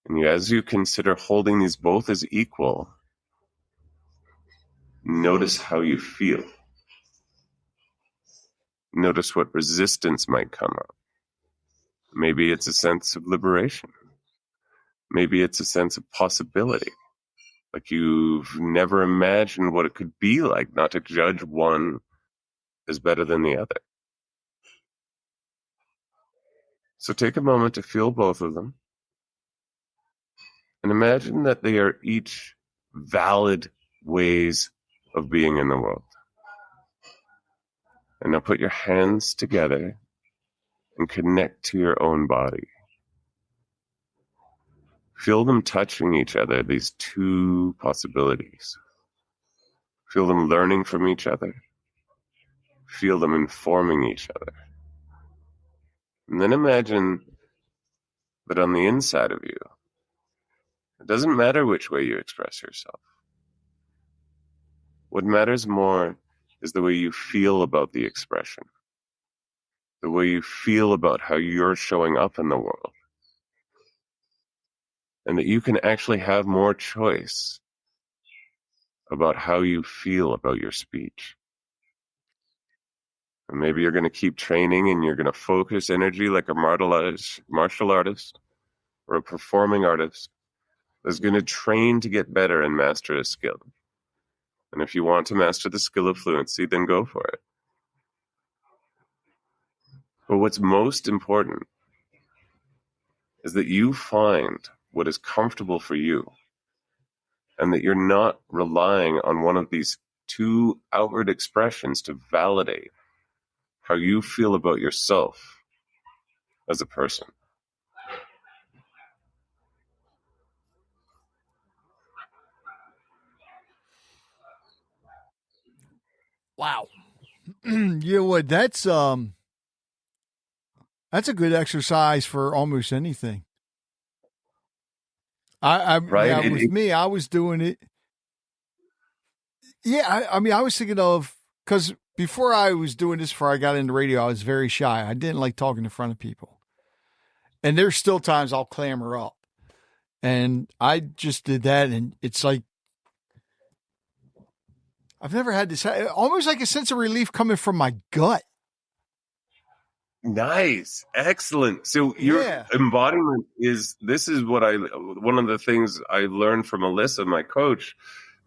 And as you consider holding these both as equal, notice how you feel. Notice what resistance might come up. Maybe it's a sense of liberation. Maybe it's a sense of possibility. Like you've never imagined what it could be like not to judge one as better than the other. So take a moment to feel both of them. And imagine that they are each valid ways of being in the world. And now put your hands together and connect to your own body. Feel them touching each other, these two possibilities. Feel them learning from each other. Feel them informing each other. And then imagine that on the inside of you, it doesn't matter which way you express yourself. What matters more is the way you feel about the expression, the way you feel about how you're showing up in the world, and that you can actually have more choice about how you feel about your speech. And maybe you're going to keep training and you're going to focus energy like a martial artist or a performing artist that's going to train to get better and master a skill. And if you want to master the skill of fluency, then go for it. But what's most important is that you find what is comfortable for you and that you're not relying on one of these two outward expressions to validate how you feel about yourself as a person. Wow. You know what? That's a good exercise for almost anything. Right? Yeah, with me, I was doing it. Yeah, I mean, I was thinking of, because before I was doing this, before I got into radio, I was very shy. I didn't like talking in front of people. And there's still times I'll clamor up. And I just did that, and it's like, I've never had this, almost like a sense of relief coming from my gut. Nice. Excellent. So your embodiment one of the things I learned from Alyssa, my coach,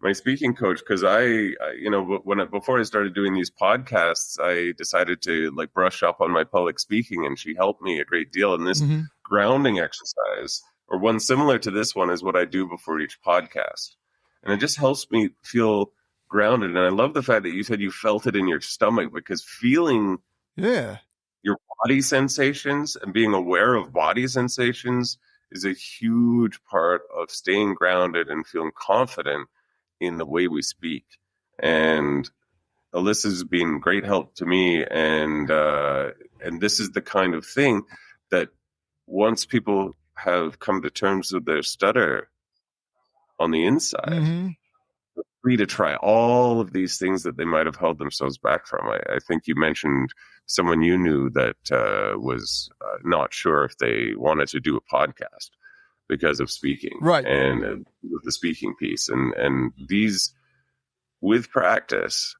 my speaking coach, because before I started doing these podcasts, I decided to brush up on my public speaking, and she helped me a great deal. And this grounding exercise, or one similar to this one, is what I do before each podcast. And it just helps me feel grounded. And I love the fact that you said you felt it in your stomach, because feeling your body sensations and being aware of body sensations is a huge part of staying grounded and feeling confident in the way we speak. And Alyssa's been great help to me. And this is the kind of thing that once people have come to terms with their stutter on the inside, they're free to try all of these things that they might have held themselves back from. I think you mentioned someone you knew that was not sure if they wanted to do a podcast because of speaking, right? And the speaking piece, and these, with practice,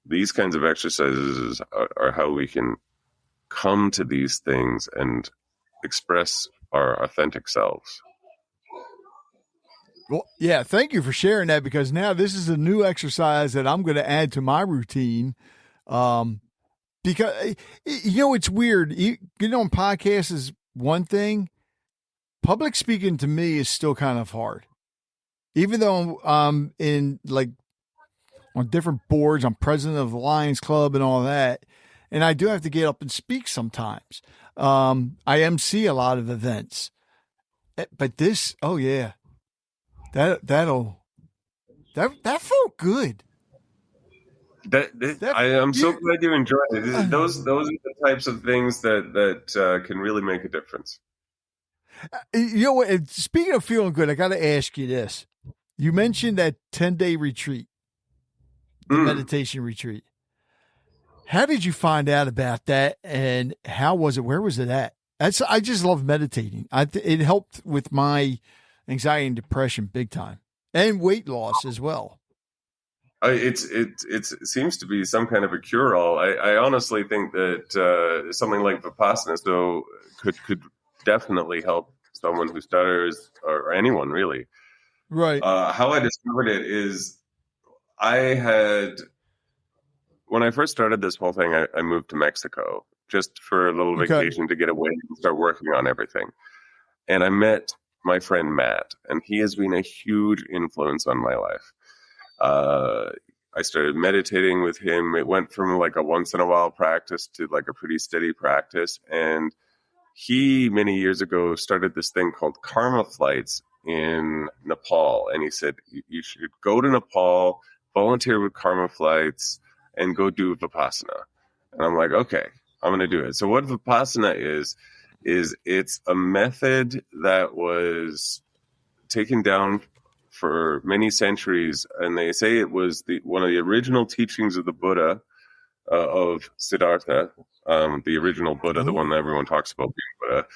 these kinds of exercises are how we can come to these things and express our authentic selves. Well, yeah, thank you for sharing that, because now this is a new exercise that I'm going to add to my routine. Because, it's weird. Getting on podcasts is one thing. Public speaking to me is still kind of hard. Even though I'm in on different boards, I'm president of the Lions Club and all that. And I do have to get up and speak sometimes. I MC a lot of events. But this, that felt good. I'm so glad you enjoyed it. Those are the types of things that can really make a difference. You know what? Speaking of feeling good, I got to ask you this. You mentioned that 10-day retreat, the meditation retreat. How did you find out about that, and how was it? Where was it at? I just love meditating. It helped with my anxiety and depression big time, and weight loss as well. It seems to be some kind of a cure-all. I honestly think that something like Vipassana, though, could definitely help someone who stutters, or anyone really. Right. How I discovered it is, when I first started this whole thing, I moved to Mexico just for a little vacation to get away and start working on everything. And I met my friend Matt, and he has been a huge influence on my life. I started meditating with him. It went from like a once in a while practice to like a pretty steady practice. And he, many years ago, started this thing called karma flights in Nepal. And he said, you should go to Nepal, volunteer with karma flights, and go do Vipassana. And I'm like, okay, I'm going to do it. So what Vipassana is it's a method that was taken down for many centuries. And they say it was one of the original teachings of the Buddha, of Siddhartha, the original Buddha, the one that everyone talks about being Buddha.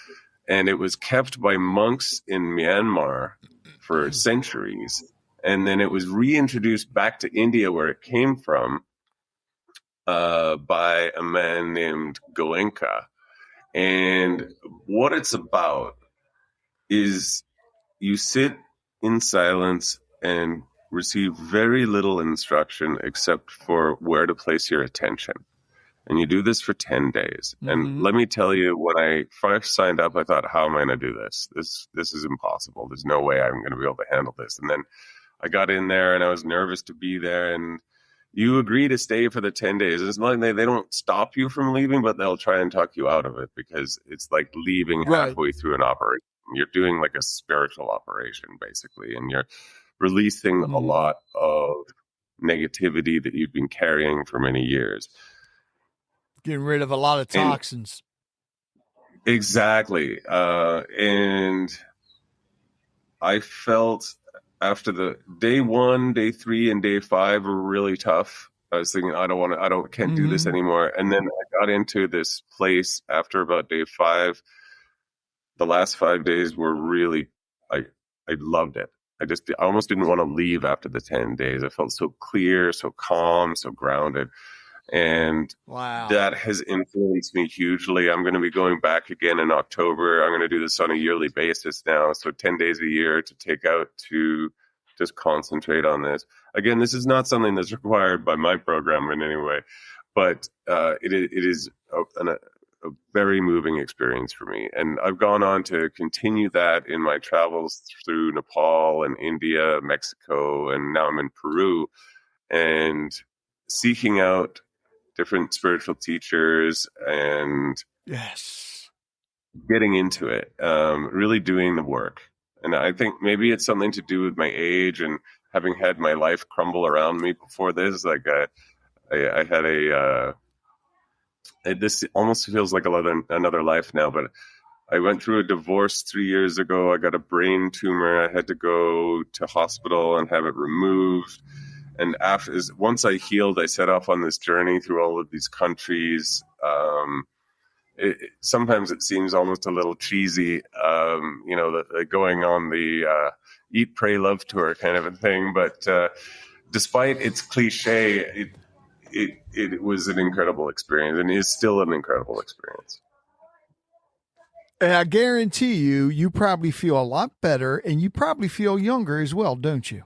And it was kept by monks in Myanmar for centuries. And then it was reintroduced back to India, where it came from, by a man named Goenka. And what it's about is you sit in silence and receive very little instruction except for where to place your attention. And you do this for 10 days. Mm-hmm. And let me tell you, when I first signed up, I thought, how am I going to do this? This is impossible. There's no way I'm going to be able to handle this. And then I got in there and I was nervous to be there. And you agree to stay for the 10 days. It's not like they don't stop you from leaving, but they'll try and talk you out of it, because it's like leaving halfway through an operation. You're doing like a spiritual operation, basically, and you're releasing a lot of negativity that you've been carrying for many years. Getting rid of a lot of toxins. Exactly. And I felt after the day 1, day 3, and day 5 were really tough. I was thinking, can't do this anymore. And then I got into this place after about day 5. The last 5 days were really, I loved it. I almost didn't want to leave after the 10 days. I felt so clear, so calm, so grounded. And that has influenced me hugely. I'm going to be going back again in October. I'm going to do this on a yearly basis now. So 10 days a year to take out to just concentrate on this. Again, this is not something that's required by my program in any way, but it is a very moving experience for me. And I've gone on to continue that in my travels through Nepal and India, Mexico, and now I'm in Peru, and seeking out different spiritual teachers and getting into it, really doing the work. And I think maybe it's something to do with my age and having had my life crumble around me before this. Like I had this almost feels like another life now, but I went through a divorce 3 years ago. I got a brain tumor. I had to go to hospital and have it removed. And once I healed, I set off on this journey through all of these countries. Sometimes it seems almost a little cheesy, going on the Eat, Pray, Love tour kind of a thing. But despite its cliche, it was an incredible experience, and is still an incredible experience. And I guarantee you probably feel a lot better, and you probably feel younger as well, don't you?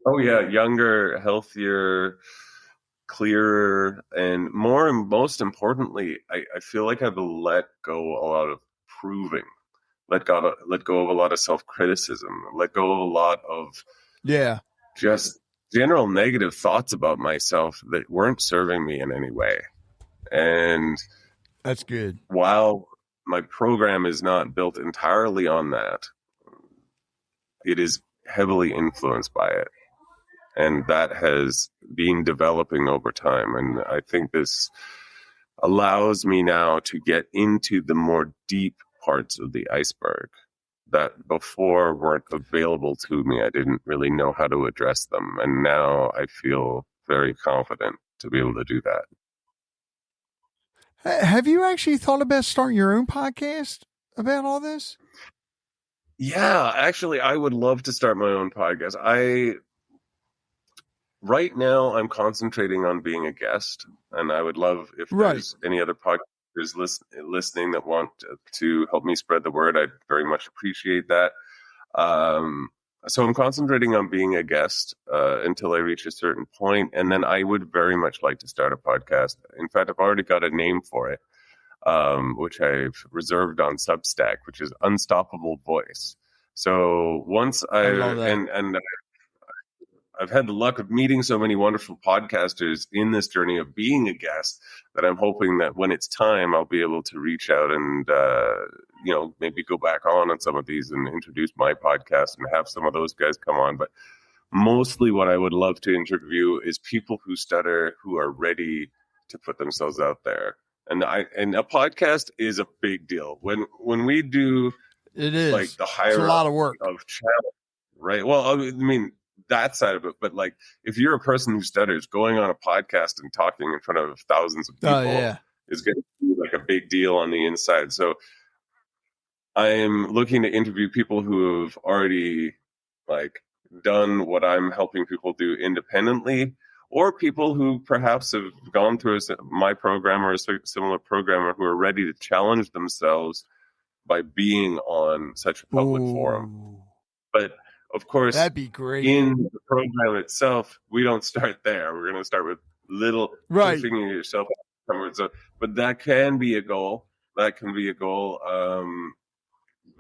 Oh, yeah. Younger, healthier, clearer, and most importantly, I feel like I've let go a lot of proving, let go of a lot of self-criticism, let go of a lot of just general negative thoughts about myself that weren't serving me in any way. And that's good. While my program is not built entirely on that, it is heavily influenced by it. And that has been developing over time. And I think this allows me now to get into the more deep parts of the iceberg that before weren't available to me. I didn't really know how to address them. And now I feel very confident to be able to do that. Have you actually thought about starting your own podcast about all this? Yeah, actually, I would love to start my own podcast. Right now, I'm concentrating on being a guest, and I would love if there's any other podcasters listening that want to help me spread the word. I'd very much appreciate that. So I'm concentrating on being a guest until I reach a certain point, and then I would very much like to start a podcast. In fact, I've already got a name for it, which I've reserved on Substack, which is Unstoppable Voice. So once I I've had the luck of meeting so many wonderful podcasters in this journey of being a guest that I'm hoping that when it's time, I'll be able to reach out and, maybe go back on some of these and introduce my podcast and have some of those guys come on. But mostly what I would love to interview is people who stutter, who are ready to put themselves out there. And a podcast is a big deal. When we do it is like the hierarchy it's a lot of work of channel, right? Well, I mean, that side of it, but like if you're a person who stutters, going on a podcast and talking in front of thousands of people is going to be like a big deal on the inside. So I am looking to interview people who have already like done what I'm helping people do independently, or people who perhaps have gone through my program or a similar program who are ready to challenge themselves by being on such a public forum. But of course, that'd be great. In the program itself, we don't start there. We're going to start with little figuring yourself out. But that can be a goal.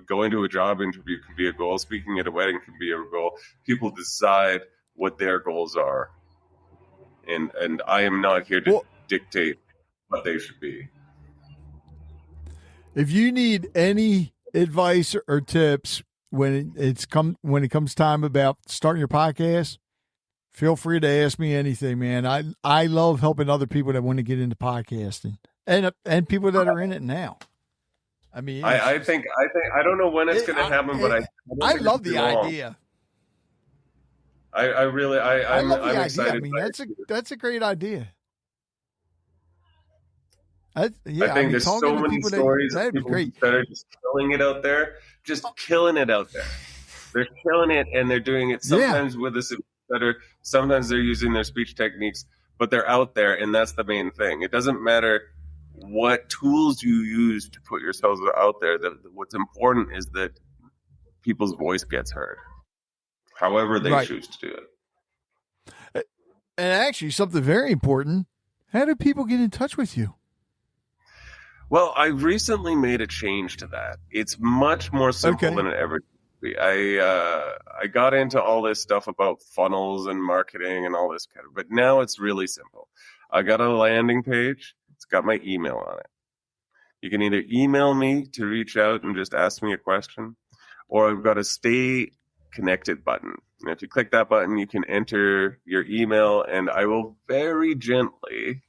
Going to a job interview can be a goal. Speaking at a wedding can be a goal. People decide what their goals are. And I am not here to dictate what they should be. If you need any advice or tips when it comes time about starting your podcast, feel free to ask me anything, man. I love helping other people that want to get into podcasting and people that are in it now. I mean, I think I don't know when it's going to happen, but I love the idea. I'm love the excited. I mean, that's a great idea. I think there's so many stories of people that are just killing it out there. They're killing it, and they're doing it sometimes with a stutter. Sometimes they're using their speech techniques, but they're out there, and that's the main thing. It doesn't matter what tools you use to put yourselves out there. What's important is that people's voice gets heard, however they choose to do it. And actually, something very important: how do people get in touch with you? Well, I recently made a change to that. It's much more simple than it ever used to be. I got into all this stuff about funnels and marketing and all this kind of, but now it's really simple. I got a landing page. It's got my email on it. You can either email me to reach out and just ask me a question, or I've got a stay connected button. And if you click that button, you can enter your email, and I will very gently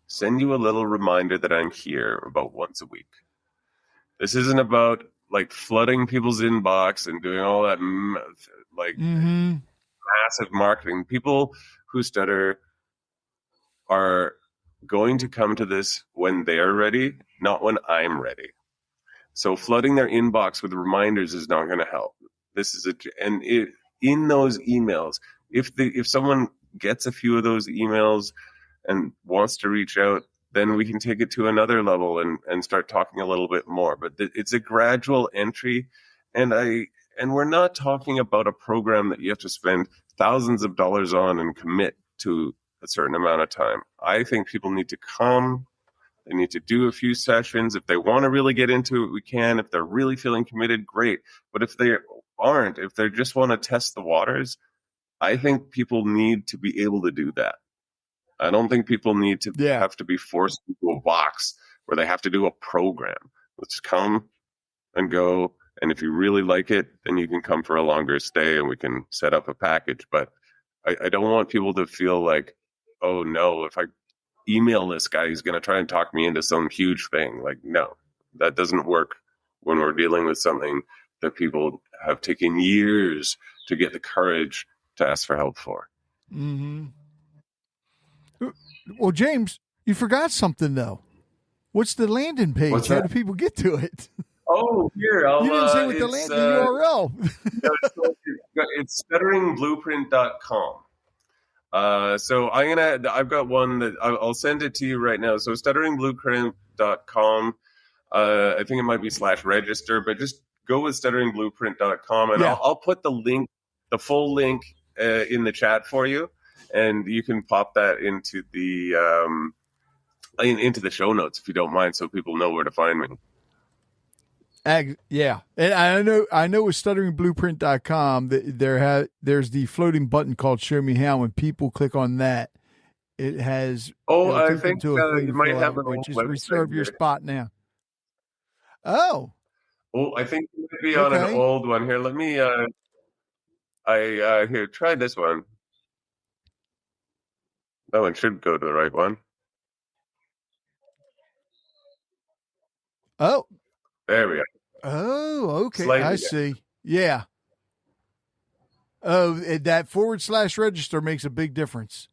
send you a little reminder that I'm here about once a week. This isn't about like flooding people's inbox and doing all that massive marketing. People who stutter are going to come to this when they're ready, not when I'm ready. So flooding their inbox with reminders is not going to help. In those emails, if someone gets a few of those emails and wants to reach out, then we can take it to another level and start talking a little bit more. But it's a gradual entry, and we're not talking about a program that you have to spend thousands of dollars on and commit to a certain amount of time. I think people need to come. They need to do a few sessions. If they want to really get into it, we can. If they're really feeling committed, great. But if they aren't, if they just want to test the waters, I think people need to be able to do that. I don't think people need to have to be forced into a box where they have to do a program. Let's come and go. And if you really like it, then you can come for a longer stay and we can set up a package. But I don't want people to feel like, oh no, if I email this guy, he's going to try and talk me into some huge thing. Like, no, that doesn't work when we're dealing with something that people have taken years to get the courage to ask for help for. Mm-hmm. Well, James, you forgot something though. What's the landing page? How do people get to it? Oh, here. You didn't say what the URL. It's stutteringblueprint.com. So I've got one that I'll send it to you right now. So stutteringblueprint.com. I think it might be /register, but just go with stutteringblueprint.com, and I'll put the full link in the chat for you, and you can pop that into the show notes if you don't mind, so people know where to find me. Yeah. And I know with stutteringblueprint.com that there's the floating button called Show Me How. When people click on that, it'll I take them think to a thing you to might fill have out, an old which is website reserve your here. spot now. Oh, I think you might be on an okay. old one here. Let me here, try this one. That one should go to the right one. Oh, There we go. oh, okay. Slightly I different. see. Yeah. Oh, that / register makes a big difference.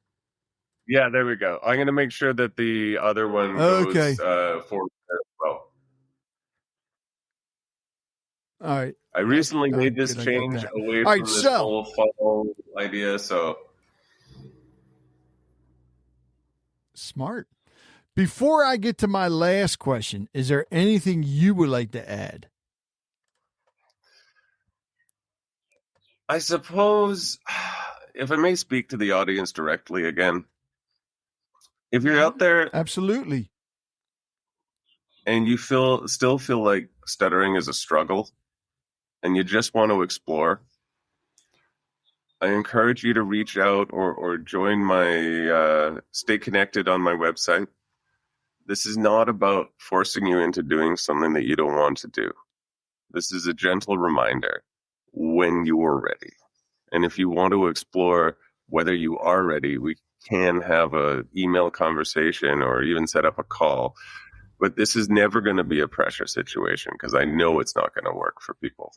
Yeah, there we go. I'm going to make sure that the other one Okay. goes forward as well. All right. I recently made this good, I got change that. away All from right, this so whole funnel idea, so smart. Before I get to my last question, is there anything you would like to add? I suppose, if I may speak to the audience directly again, if you're out there Absolutely. and you still feel like stuttering is a struggle and you just want to explore, I encourage you to reach out or join my stay connected on my website. This is not about forcing you into doing something that you don't want to do. This is a gentle reminder when you are ready. And if you want to explore whether you are ready, we can have an email conversation or even set up a call. But this is never going to be a pressure situation because I know it's not going to work for people.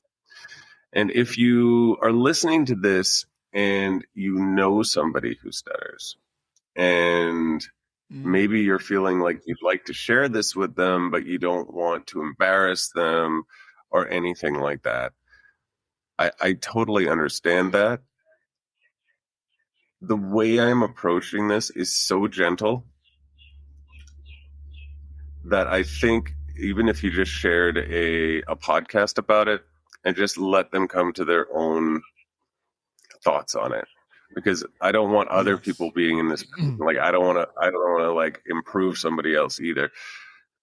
And if you are listening to this and you know somebody who stutters and maybe you're feeling like you'd like to share this with them, but you don't want to embarrass them or anything like that, I totally understand that. The way I'm approaching this is so gentle that I think even if you just shared a podcast about it and just let them come to their own thoughts on it, because I don't want other people being in this. Like, I don't want to like improve somebody else either.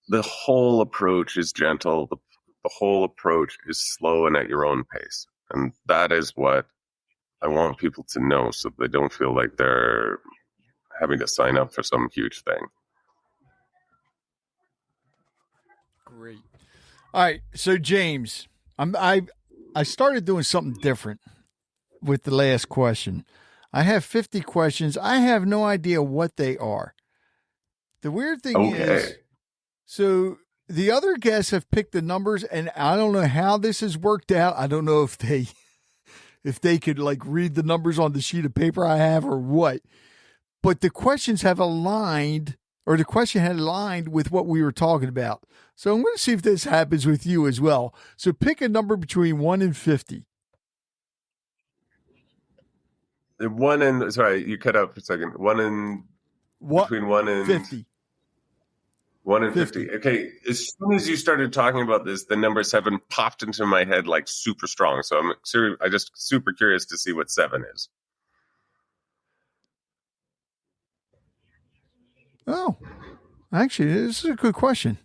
The whole approach is gentle. The whole approach is slow and at your own pace. And that is what I want people to know so they don't feel like they're having to sign up for some huge thing. Great. All right. So James, I started doing something different with the last question. I have 50 questions. I have no idea what they are. The weird thing is, so the other guests have picked the numbers, and I don't know how this has worked out. I don't know if they could like read the numbers on the sheet of paper I have or what. But the questions have aligned, or the question had aligned with what we were talking about. So I'm going to see if this happens with you as well. So pick a number between 1 and 50. Sorry, you cut out for a second. Between 1 and 50. 1 and 50. Okay, as soon as you started talking about this, the number 7 popped into my head like super strong. So I'm just super curious to see what 7 is. Oh, actually, this is a good question.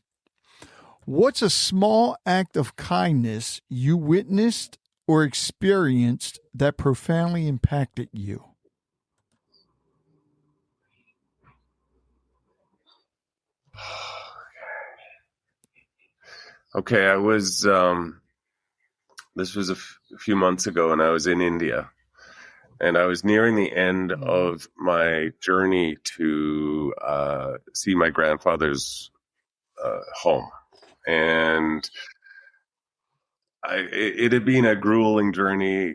What's a small act of kindness you witnessed or experienced that profoundly impacted you? Okay, I was this was a few months ago, and I was in India, and I was nearing the end of my journey to see my grandfather's home, and it had been a grueling journey,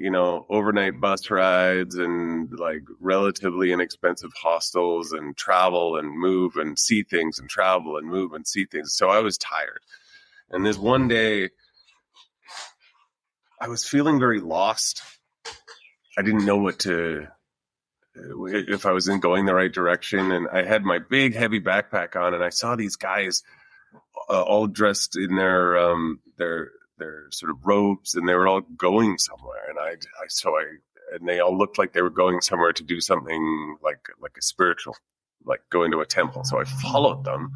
overnight bus rides and like relatively inexpensive hostels and travel and move and see things and travel and move and see things. So I was tired. And this one day I was feeling very lost. I didn't know if I was going the right direction. And I had my big heavy backpack on, and I saw these guys all dressed in their sort of robes, and they were all going somewhere. And they all looked like they were going somewhere to do something like a spiritual, like going to a temple. So I followed them,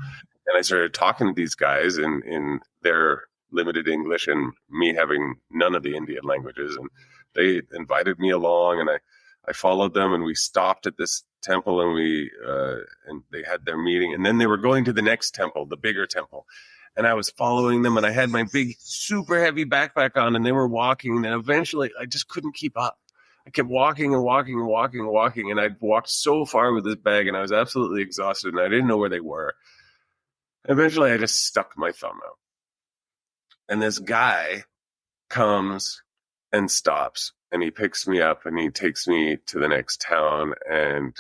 and I started talking to these guys in their limited English and me having none of the Indian languages. And they invited me along, and I followed them, and we stopped at this temple, and they had their meeting, and then they were going to the next temple, the bigger temple. And I was following them, and I had my big, super heavy backpack on, and they were walking, and eventually I just couldn't keep up. I kept walking and walking and walking and walking, and I'd walked so far with this bag, and I was absolutely exhausted, and I didn't know where they were. Eventually, I just stuck my thumb out. And this guy comes and stops, and he picks me up, and he takes me to the next town, and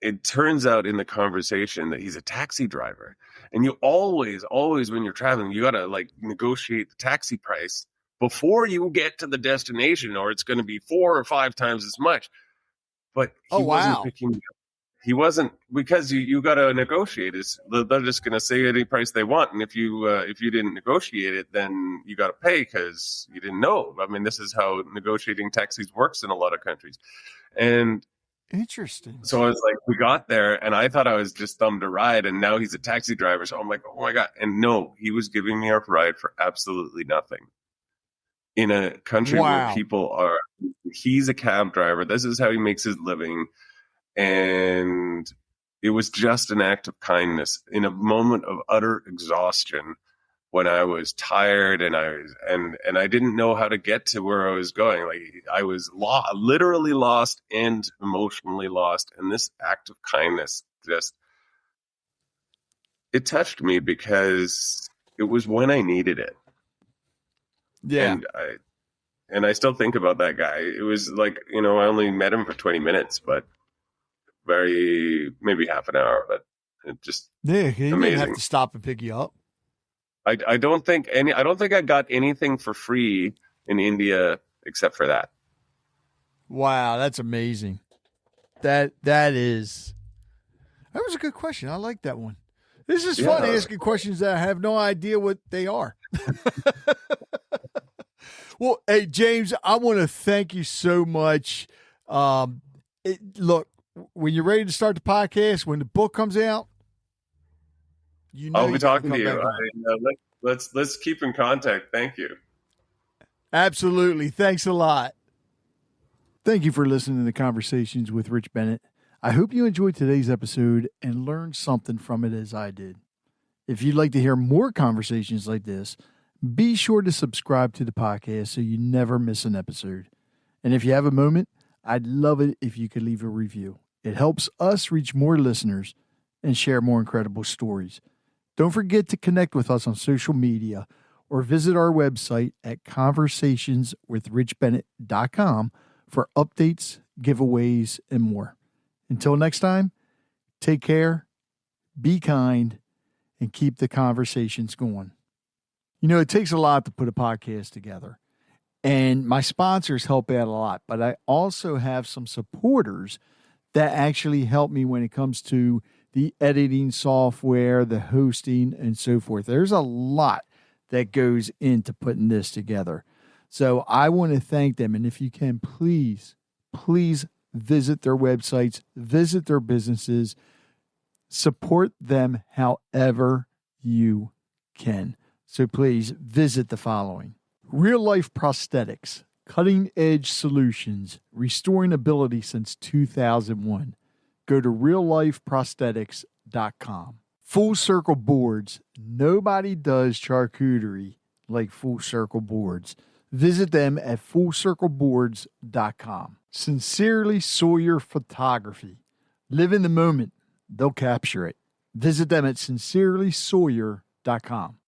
it turns out in the conversation that he's a taxi driver. And you always, when you're traveling, you got to like negotiate the taxi price before you get to the destination, or it's going to be 4 or 5 times as much. But he wasn't picking me up. He wasn't, because you got to negotiate. They're just going to say any price they want. And if you didn't negotiate it, then you got to pay because you didn't know. I mean, this is how negotiating taxis works in a lot of countries. And interesting. So I was like, we got there, and I thought I was just thumbed a ride, and now he's a taxi driver. So I'm like, oh my God. And no, he was giving me a ride for absolutely nothing. In a country where he's a cab driver. This is how he makes his living. And it was just an act of kindness in a moment of utter exhaustion when I was tired and I didn't know how to get to where I was going. Like I was literally lost and emotionally lost. And this act of kindness it touched me because it was when I needed it. Yeah. And I still think about that guy. It was like, I only met him for 20 minutes, but maybe half an hour, but it just he amazing. Didn't have to stop and pick you up. I don't think I got anything for free in India except for that. Wow, that's amazing. That was a good question. I like that one. This is fun asking questions that I have no idea what they are. Well, hey, James, I want to thank you so much. Look, when you're ready to start the podcast, when the book comes out, I'll be talking to you. Let's keep in contact. Thank you. Absolutely. Thanks a lot. Thank you for listening to Conversations with Rich Bennett. I hope you enjoyed today's episode and learned something from it as I did. If you'd like to hear more conversations like this, be sure to subscribe to the podcast so you never miss an episode. And if you have a moment, I'd love it if you could leave a review. It helps us reach more listeners and share more incredible stories. Don't forget to connect with us on social media or visit our website at conversationswithrichbennett.com for updates, giveaways, and more. Until next time, take care, be kind, and keep the conversations going. It takes a lot to put a podcast together, and my sponsors help out a lot, but I also have some supporters that actually help me when it comes to the editing software, the hosting, and so forth. There's a lot that goes into putting this together. So I want to thank them. And if you can, please visit their websites, visit their businesses, support them however you can. So please visit the following: Real Life Prosthetics, cutting edge solutions, restoring ability since 2001. Go to reallifeprosthetics.com. Full Circle Boards. Nobody does charcuterie like Full Circle Boards. Visit them at fullcircleboards.com. Sincerely Sawyer Photography. Live in the moment. They'll capture it. Visit them at sincerelysawyer.com.